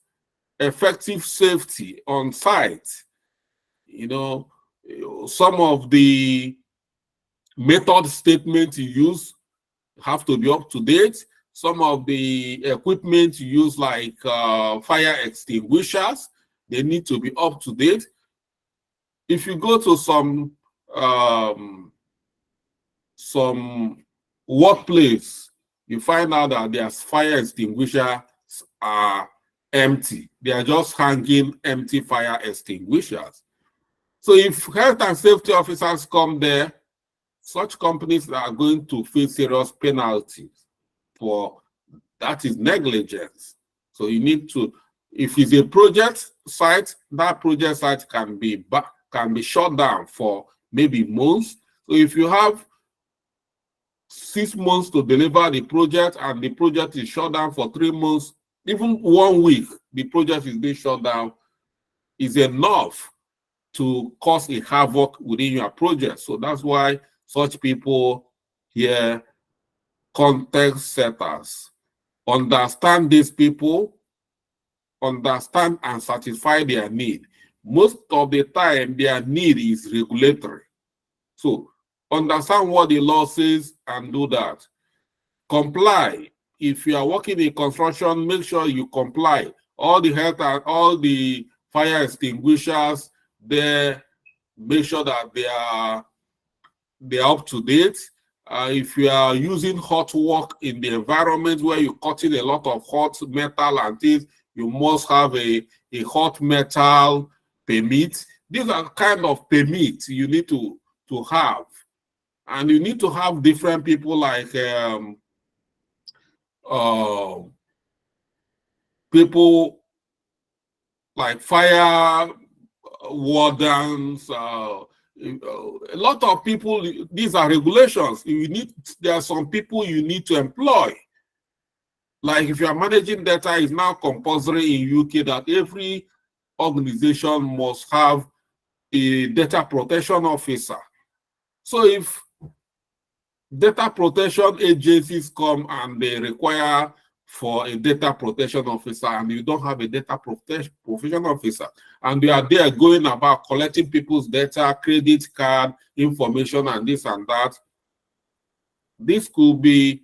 Speaker 1: effective safety on site. Some of the method statements you use have to be up to date. Some of the equipment you use, like fire extinguishers, they need to be up to date. If you go to some workplace, you find out that their fire extinguishers are empty. They are just hanging empty fire extinguishers. So if health and safety officers come there, such companies are going to face serious penalties for that is negligence. So you need to, if it's a project site, that project site can be shut down for maybe months. So if you have 6 months to deliver the project and the project is shut down for 3 months, even 1 week, the project is being shut down, is enough to cause a havoc within your project. So that's why such people here, context setters, understand these people, understand and satisfy their need. Most of the time, their need is regulatory. So understand what the law says and do that. Comply. If you are working in construction, make sure you comply. All the health and all the fire extinguishers there, make sure that they are up to date. If you are using hot work in the environment where you're cutting a lot of hot metal and things, you must have a hot metal permit. These are kind of permits you need to have. And you need to have different people like people like fire wardens, a lot of people. These are regulations. There are some people you need to employ. Like if you are managing data, it's now compulsory in UK that every organization must have a data protection officer. So if data protection agencies come and they require for a data protection officer and you don't have a data protection officer and they are there going about collecting people's data, credit card information and this and that, this could be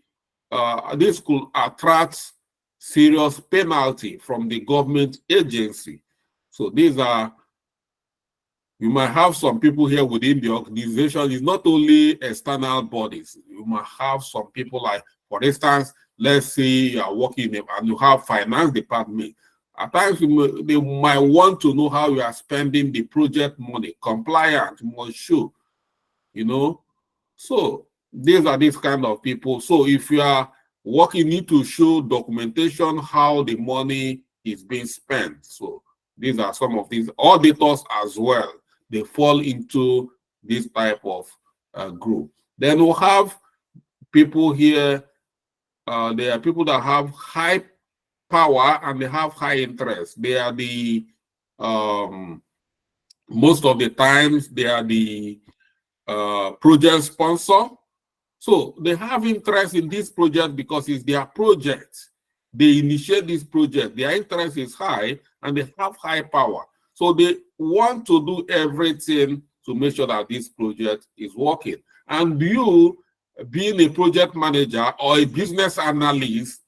Speaker 1: this could attract serious penalty from the government agency. So these are, you might have some people here within the organization. It's not only external bodies. You might have some people like, for instance, let's say you are working and you have finance department. At times, they might want to know how you are spending the project money. Compliant, you must show, you know. So these are these kind of people. So if you are working, you need to show documentation how the money is being spent. So these are some of these. Auditors as well, they fall into this type of group. Then we'll have people here. There are people that have high power and they have high interest. They are the most of the times they are the project sponsor. So they have interest in this project because it's their project. They initiate this project. Their interest is high and they have high power. So they want to do everything to make sure that this project is working. And you, being a project manager or a business analyst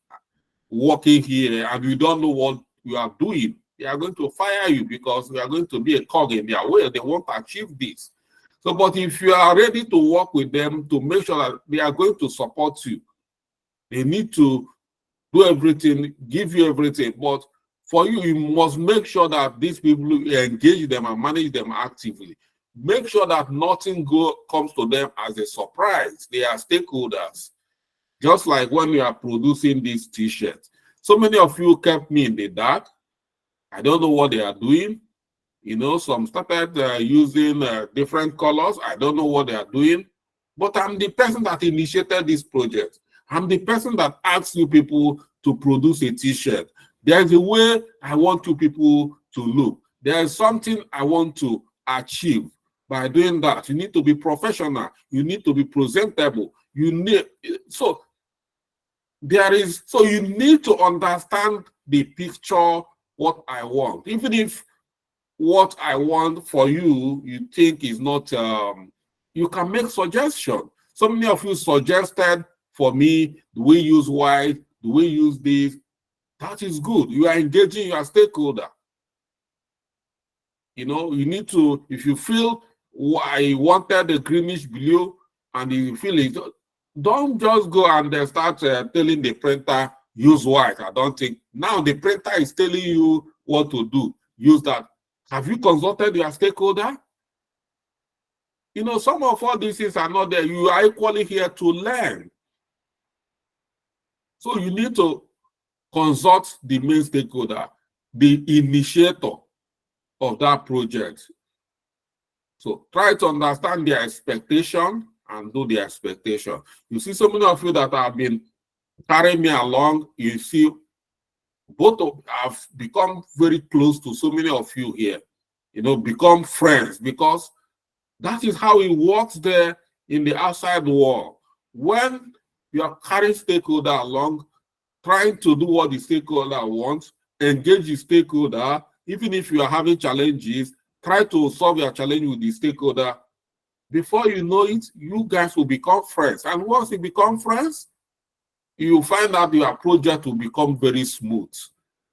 Speaker 1: working here and you don't know what you are doing, they are going to fire you because you are going to be a cog in their way. They want to achieve this. So, but if you are ready to work with them to make sure that they are going to support you, they need to do everything, give you everything. But for you, you must make sure that these people engage them and manage them actively. Make sure that nothing comes to them as a surprise. They are stakeholders. Just like when you are producing this t-shirt. So many of you kept me in the dark. I don't know what they are doing. You know, some started using different colors. I don't know what they are doing. But I'm the person that initiated this project. I'm the person that asked you people to produce a t-shirt. There's a way I want you people to look. There is something I want to achieve by doing that. You need to be professional. You need to be presentable. You need, so you need to understand the picture, what I want. Even if what I want for you, you think is not, you can make suggestions. So many of you suggested for me, do we use white? Do we use this? That is good. You are engaging your stakeholder. You know, you need to, if you feel I wanted the greenish blue and you feel it, don't just go and start telling the printer, use white. I don't think. Now the printer is telling you what to do. Use that. Have you consulted your stakeholder? You know, some of all these things are not there. You are equally here to learn. So you need to consult the main stakeholder, the initiator of that project. So try to understand their expectation and do the expectation. You see, so many of you that have been carrying me along, you see, both of have become very close to so many of you here, you know, become friends, because that is how it works there in the outside world. When you are carrying stakeholder along, trying to do what the stakeholder wants, engage the stakeholder, even if you are having challenges, try to solve your challenge with the stakeholder. Before you know it, you guys will become friends. And once you become friends, you find out your project will become very smooth.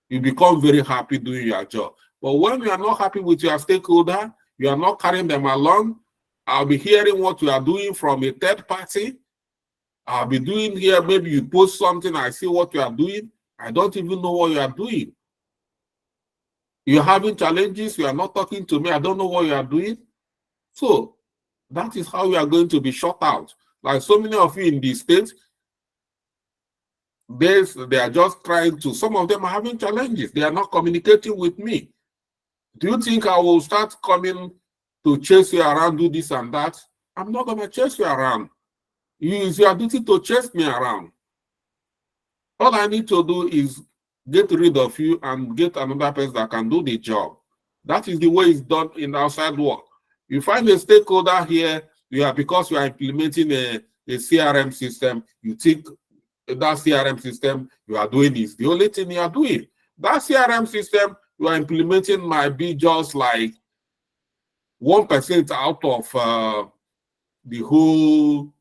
Speaker 1: You become very happy doing your job. But when you are not happy with your stakeholder, you are not carrying them along, I'll be hearing what you are doing from a third party. I'll be doing here, maybe you post something, I see what you are doing. I don't even know what you are doing. You're having challenges, you are not talking to me, I don't know what you are doing. So that is how you are going to be shut out. Like so many of you in the States, they are just trying to, some of them are having challenges. They are not communicating with me. Do you think I will start coming to chase you around, do this and that? I'm not going to chase you around. It's your duty to chase me around. All I need to do is get rid of you and get another person that can do the job. That is the way it's done in outside work. You find a stakeholder here, because you are implementing a CRM system, you think that CRM system you are doing is the only thing you are doing. That CRM system you are implementing might be just like 1% out of the whole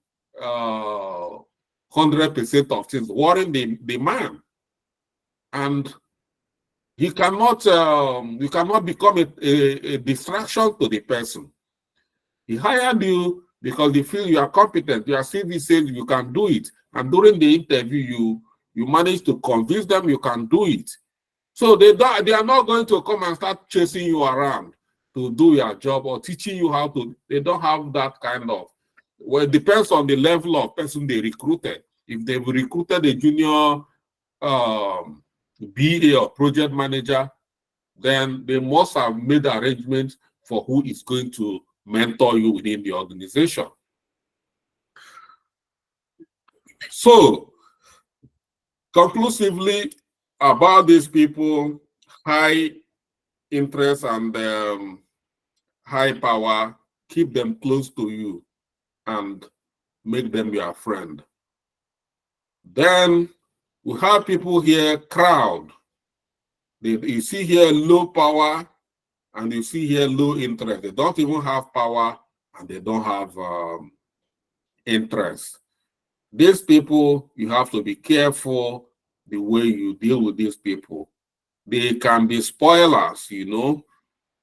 Speaker 1: 100% of things, worrying the man. And you cannot become a distraction to the person. He hired you because they feel you are competent. Your CV says you can do it. And during the interview, you manage to convince them you can do it. So they are not going to come and start chasing you around to do your job or teaching you how to. They don't have that kind of. Well, it depends on the level of person they recruited. If they've recruited a junior BA or project manager, then they must have made arrangements for who is going to mentor you within the organization. So, conclusively, about these people, high interest and high power, keep them close to you and make them your friend. Then we have people here, crowd. You see here low power and you see here low interest. They don't even have power and they don't have interest. These people, you have to be careful the way you deal with these people. They can be spoilers, you know.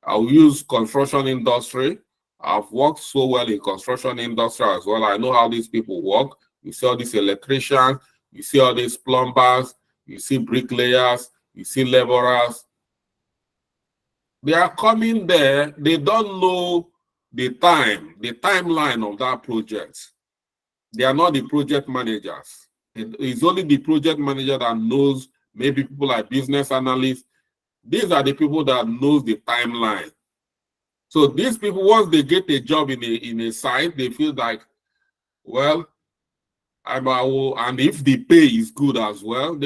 Speaker 1: I'll use construction industry. I've worked so well in construction industry as well. I know how these people work. You see all these electricians, you see all these plumbers, you see bricklayers, you see laborers. They are coming there, they don't know the timeline of that project. They are not the project managers. It's only the project manager that knows, maybe people like business analysts. These are the people that knows the timeline. So these people, once they get a job in a site, they feel like, well, and if the pay is good as well,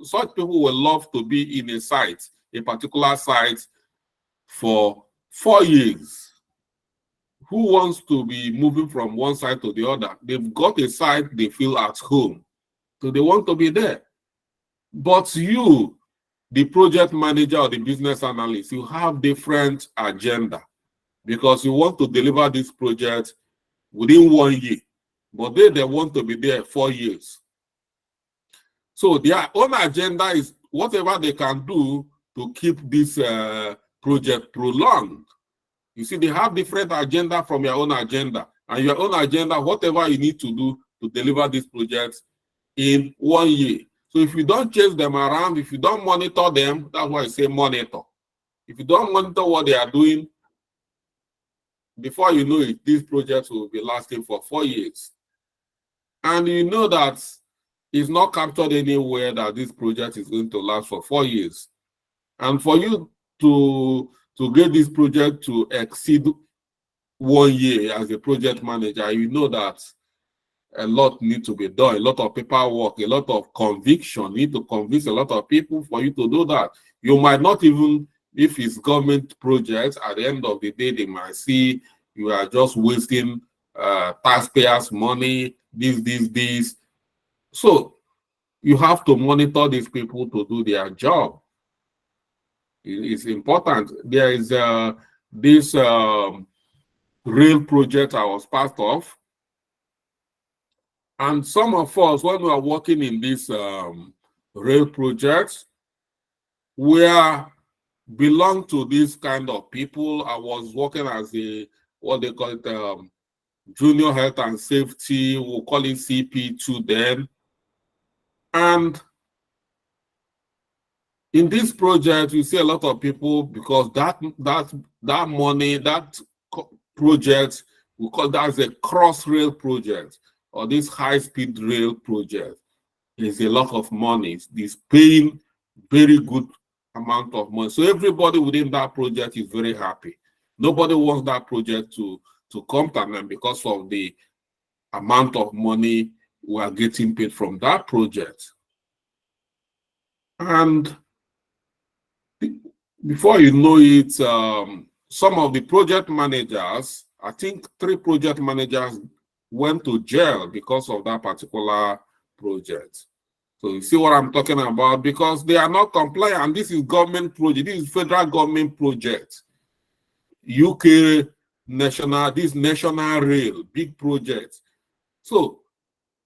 Speaker 1: such people will love to be in a particular site for 4 years. Who wants to be moving from one side to the other? They've got a site they feel at home, so they want to be there. But you, the project manager or the business analyst, you have different agenda because you want to deliver this project within 1 year, but they want to be there 4 years. So their own agenda is whatever they can do to keep this project prolonged. You see, they have different agenda from your own agenda. And your own agenda, whatever you need to do to deliver this project in 1 year. So if you don't chase them around, if you don't monitor them, that's why I say monitor. If you don't monitor what they are doing, before you know it, these projects will be lasting for 4 years. And you know that it's not captured anywhere that this project is going to last for 4 years. And for you to get this project to exceed 1 year as a project manager, you know that a lot needs to be done, a lot of paperwork, a lot of conviction. You need to convince a lot of people for you to do that. You might not even, if it's government projects, at the end of the day, they might see you are just wasting taxpayers' money, this. So you have to monitor these people to do their job. It's important. There is this rail project I was part of. And some of us, when we are working in this rail projects, we belong to this kind of people. I was working as a, what they call it, junior health and safety, we'll call it CP2 then. And in this project, we see a lot of people, because that money, that project, we call that as a cross rail project, or this high-speed rail project. Is a lot of money. It's paying very good amount of money. So everybody within that project is very happy. Nobody wants that project to come to an end because of the amount of money we are getting paid from that project. And before you know it, some of the project managers, I think 3 project managers went to jail because of that particular project. So you see what I'm talking about? Because they are not compliant. This is government project. This is federal government project. UK national, this national rail, big project. So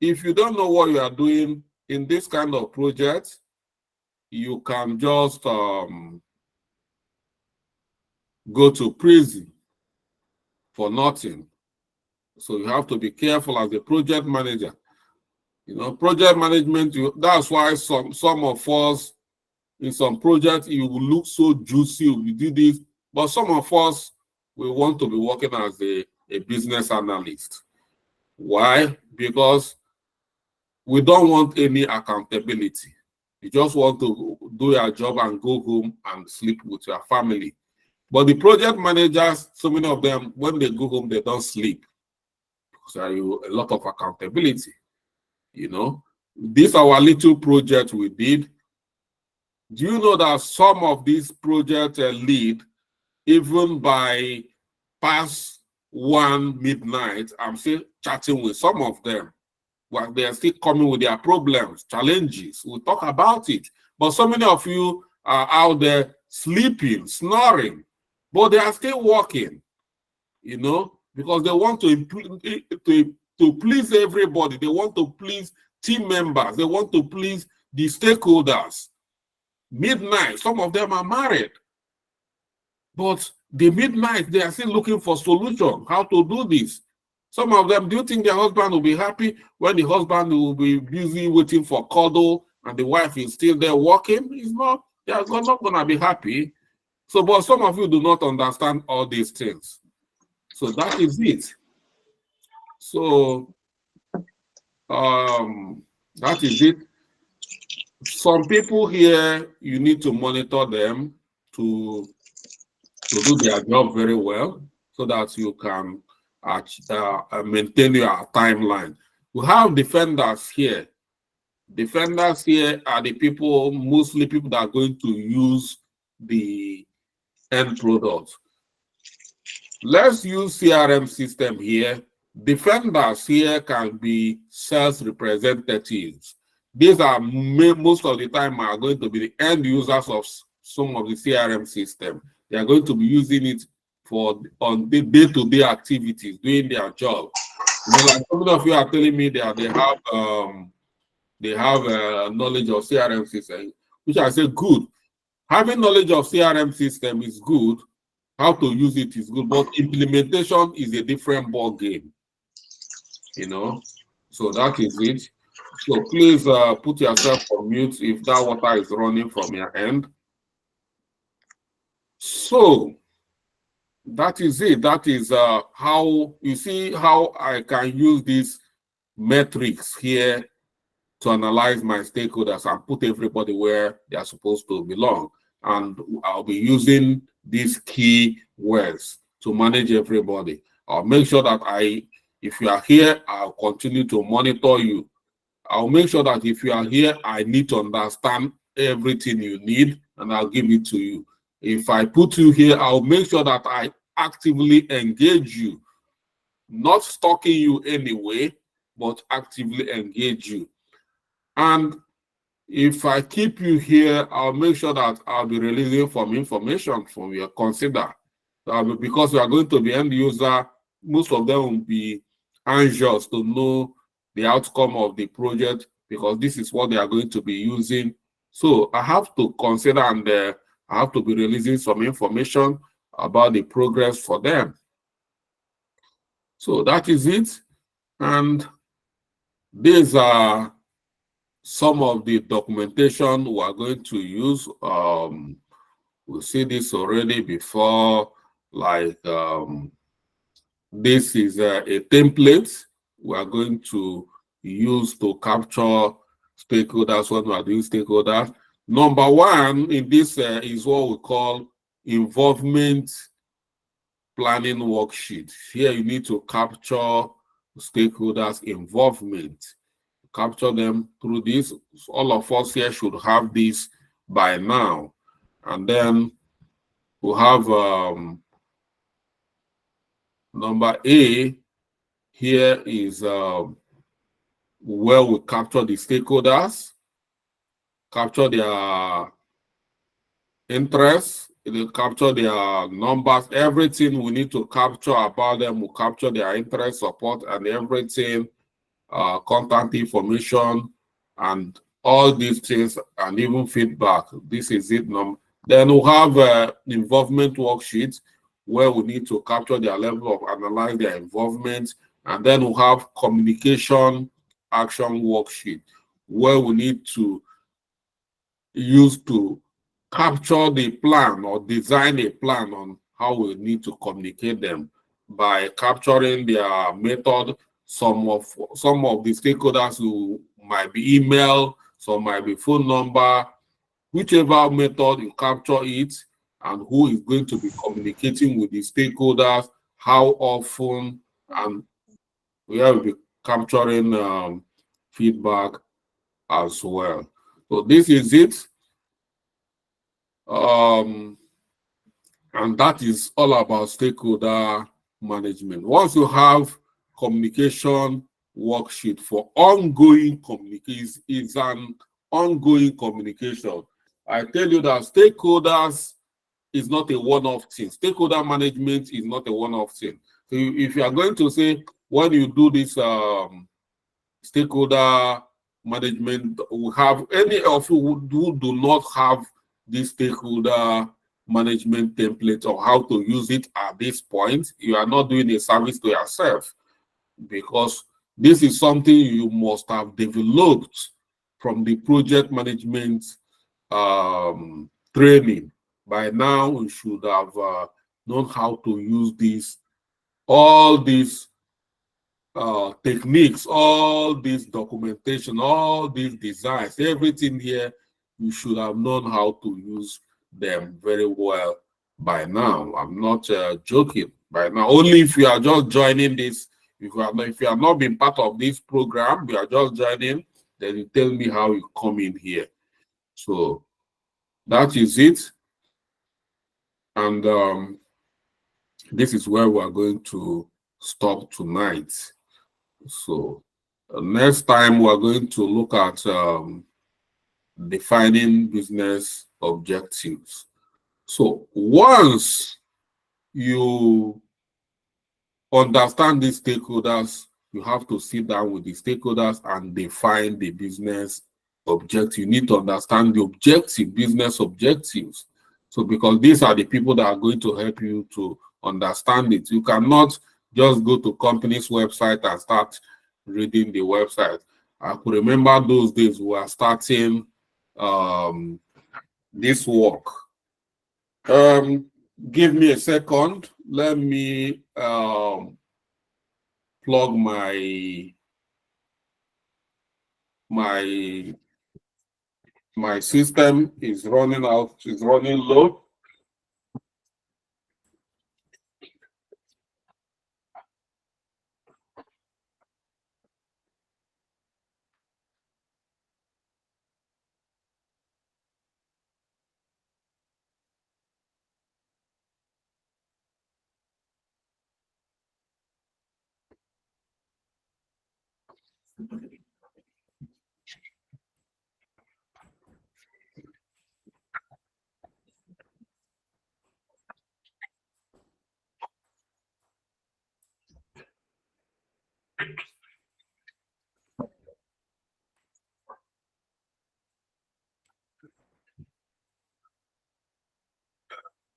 Speaker 1: if you don't know what you are doing in this kind of project, you can just go to prison for nothing. So you have to be careful as a project manager. You know, project management, that's why some of us in some projects, you will look so juicy, we do this, but some of us, we want to be working as a business analyst. Why? Because we don't want any accountability. You just want to do your job and go home and sleep with your family. But the project managers, so many of them, when they go home, they don't sleep. So a lot of accountability, you know. This our little project we did. Do you know that some of these projects lead, even by past 1 midnight, I'm still chatting with some of them. Well, they are still coming with their problems, challenges. We'll talk about it. But so many of you are out there sleeping, snoring, but they are still working, you know, because they want to please everybody. They want to please team members. They want to please the stakeholders. Midnight, some of them are married. But the midnight, they are still looking for solution, how to do this. Some of them, do you think their husband will be happy when the husband will be busy waiting for cuddle and the wife is still there working? It's not, they are not going to be happy. So, but some of you do not understand all these things. So that is it. So, that is it. Some people here, you need to monitor them to do their job very well so that you can maintain your timeline. We have defenders here. Defenders here are the people, mostly people that are going to use the end product. Let's use CRM system here. Defenders here can be sales representatives. These are most of the time are going to be the end users of some of the CRM system. They are going to be using it on the day-to-day activities, doing their job. You know, like some of you are telling me that they have knowledge of CRM system, which I say good. Having knowledge of CRM system is good. How to use it is good, but implementation is a different ball game. You know, so that is it. So please put yourself on mute if that water is running from your end. So that is it. That is how you see how I can use these metrics here to analyze my stakeholders and put everybody where they are supposed to belong. And I'll be using these key words to manage everybody. I'll make sure that if you are here, I'll continue to monitor you. I'll make sure that if you are here, I need to understand everything you need and I'll give it to you. If I put you here, I'll make sure that I actively engage you, not stalking you anyway, but actively engage you. And if I keep you here, I'll make sure that I'll be releasing some information from you. Consider because we are going to be end user, most of them will be anxious to know the outcome of the project because this is what they are going to be using. So I have to consider and I have to be releasing some information about the progress for them. So that is it. And these are some of the documentation we are going to use. We see this already before, like this is a template we are going to use to capture stakeholders when we are doing stakeholders. Number one in this is what we call involvement planning worksheet. Here you need to capture stakeholders' involvement. Capture them through this. All of us here should have this by now. And then we have number A. Here is where we capture the stakeholders, capture their interests, capture their numbers, everything we need to capture about them. We capture their interest, support, and everything. Contact information and all these things and even feedback. This is it. Then we have involvement worksheets where we need to capture their level of analyze their involvement. And then we have communication action worksheet where we need to use to capture the plan or design a plan on how we need to communicate them by capturing their method. Some of the stakeholders who might be email, some might be phone number, whichever method you capture it, and who is going to be communicating with the stakeholders, how often, and we will be capturing feedback as well. So this is it. And that is all about stakeholder management. Once you have communication worksheet for ongoing communication, is an ongoing communication. I tell you that stakeholders is not a one-off thing. Stakeholder management is not a one-off thing. So if you are going to say, when you do this stakeholder management, we have any of you who do not have this stakeholder management template or how to use it at this point, you are not doing a service to yourself, because this is something you must have developed from the project management training. By now, you should have known how to use this, all these techniques, all this documentation, all these designs, everything here, you should have known how to use them very well by now. I'm not joking. By now, only if you are just joining this, if you have not been part of this program, you are just joining, then you tell me how you come in here. So that is it. And this is where we are going to stop tonight. So next time we're going to look at defining business objectives. So once you understand these stakeholders, you have to sit down with the stakeholders and define the business objective. You need to understand the business objectives. So because these are the people that are going to help you to understand it. You cannot just go to company's website and start reading the website. I could remember those days we were starting this work. Give me a second. Let me plug my my system is running out, is running low.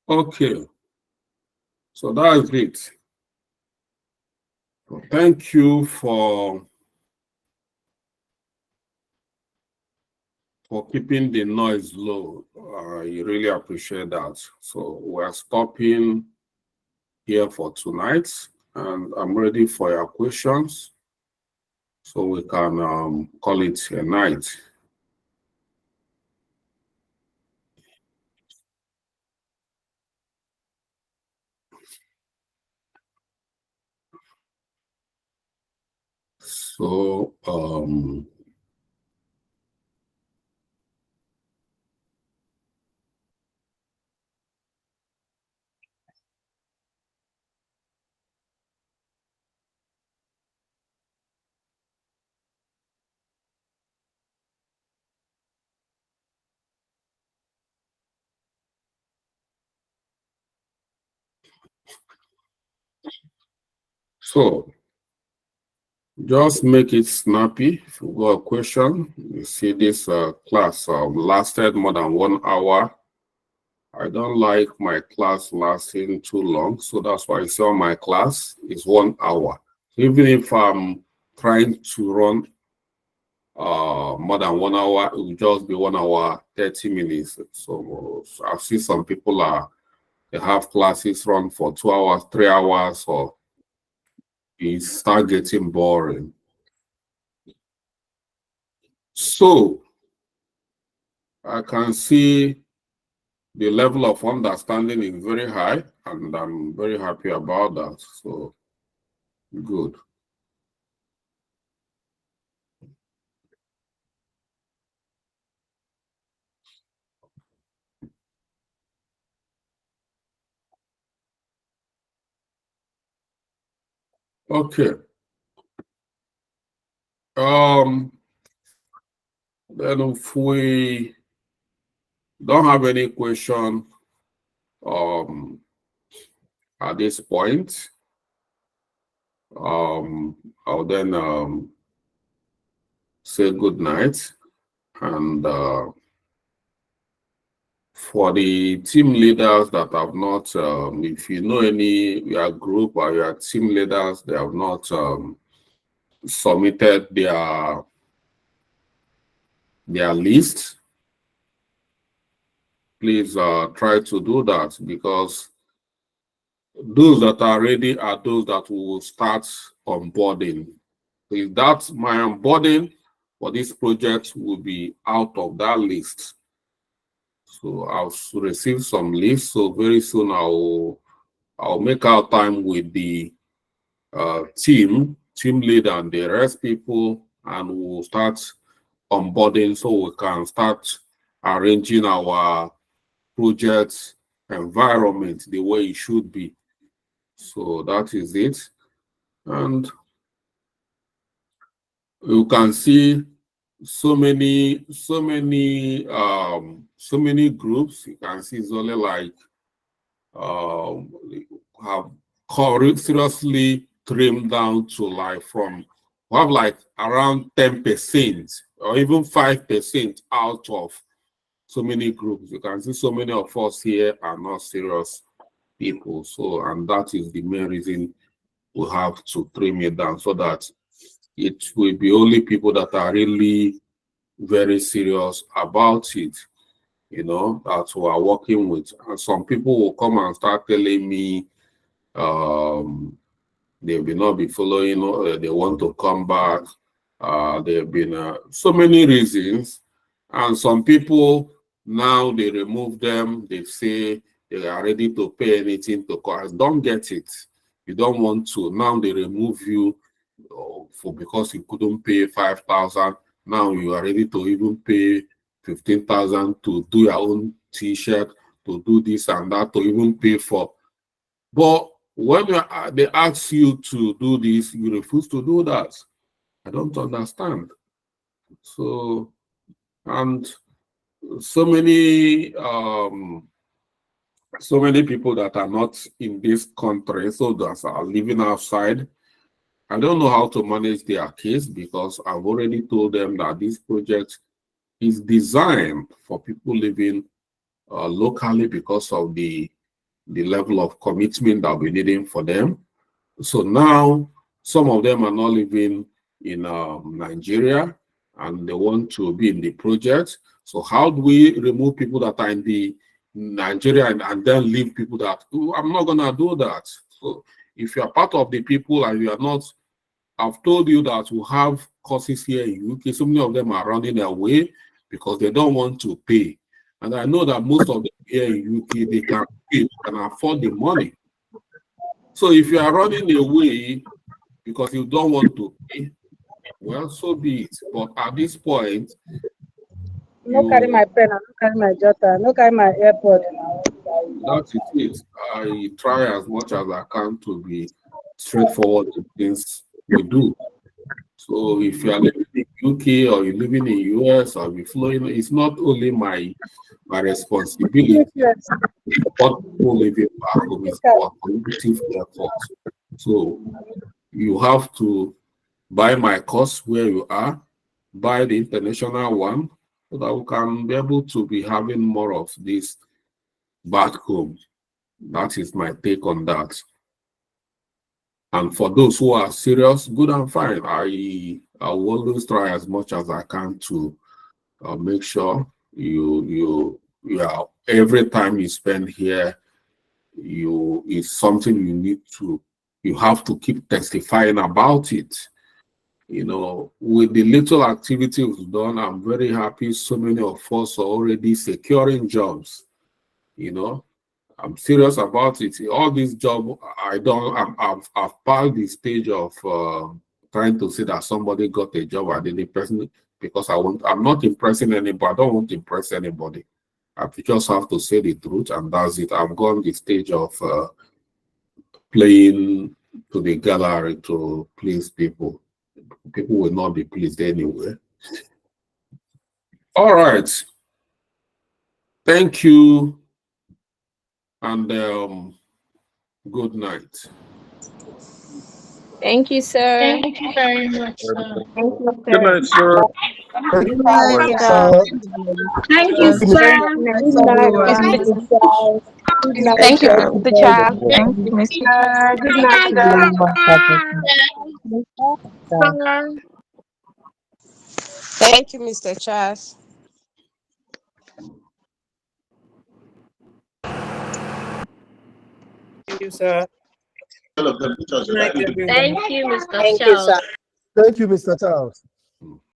Speaker 1: Okay, so that's it. So thank you for keeping the noise low. I really appreciate that. So we're stopping here for tonight, and I'm ready for your questions so we can call it a night. So so just make it snappy. If you got a question, you see this class lasted more than 1 hour. I don't like my class lasting too long, so that's why I saw my class is 1 hour. Even if I'm trying to run more than 1 hour, it will just be 1 hour 30 minutes. So I see some people they have classes run for 2 hours, 3 hours, or it start getting boring. So I can see the level of understanding is very high, and I'm very happy about that. So good. Okay. Um, then if we don't have any question um at this point, I'll then say good night. And for the team leaders that have not, if you know any your group or your team leaders, they have not submitted their list, please try to do that, because those that are ready are those that will start onboarding. If that my onboarding for this project will be out of that list. So I'll receive some lists. So very soon I'll make out time with the team leader and the rest people, and we'll start onboarding so we can start arranging our project environment the way it should be. So that is it. And you can see so many groups. You can see it's only like um have seriously trimmed down to like from we have like around 10% or even 5% out of so many groups. You can see so many of us here are not serious people. So, and that is the main reason we have to trim it down so that it will be only people that are really very serious about it. you know, that we are working with. And some people will come and start telling me they will not be following, they want to come back. There have been so many reasons. And some people, now they remove them. They say they are ready to pay anything to cause. Don't get it. You don't want to. Now they remove you for because you couldn't pay 5,000. Now you are ready to even pay 15,000 to do your own T-shirt, to do this and that, to even pay for. But when they ask you to do this, you refuse to do that. I don't understand. So, and so many people that are not in this country, so that are living outside. I don't know how to manage their case because I've already told them that this project is designed for people living locally because of the level of commitment that we're needing for them. So now some of them are not living in Nigeria and they want to be in the project. So how do we remove people that are in the Nigeria and then leave people that, oh, I'm not gonna do that. So if you are part of the people and you are not, I've told you that we have courses here in UK. So many of them are running away because they don't want to pay. And I know that most of them here in UK, they can pay, can afford the money. So if you are running away because you don't want to pay, well, so be it. But at this point,
Speaker 2: No carry my pen, no carry my jotter, no carry my airpod.
Speaker 1: that is it. I try as much as I can to be straightforward in things we do. So if you are living in UK or you're living in US or you're flowing, it's not only my responsibility. What people living back home is our collective effort. So you have to buy my course where you are, buy the international one, so that we can be able to be having more of this back home. That is my take on that. And for those who are serious, good and fine. I will always try as much as I can to make sure you are every time you spend here, you is something you have to keep testifying about it. You know, with the little activity we've done, I'm very happy so many of us are already securing jobs. You know, I'm serious about it. All these jobs, I've passed the stage of trying to say that somebody got a job and the person, because I'm not impressing anybody. I don't want to impress anybody. I just have to say the truth, and that's it. I've gone the stage of playing to the gallery to please people. People will not be pleased anyway. All right. Thank you, and good night.
Speaker 3: Thank you, sir.
Speaker 4: Thank you very much, sir.
Speaker 3: Thank you,
Speaker 5: Good
Speaker 3: sir.
Speaker 5: night, sir.
Speaker 2: Good night,
Speaker 3: Sir.
Speaker 4: Thank you,
Speaker 2: Good
Speaker 4: sir.
Speaker 2: night, Mr. Charles. Good night,
Speaker 3: Thank you, Mr.
Speaker 2: everybody.
Speaker 3: Child. Thank you, Mr.
Speaker 2: Good night, sir. Thank you, Mr. Charles. Thank you, sir. Good night, everyone.
Speaker 4: Thank you, Mr.
Speaker 2: Thank you,
Speaker 4: Charles.
Speaker 2: sir.
Speaker 5: Thank you, Mr. Charles.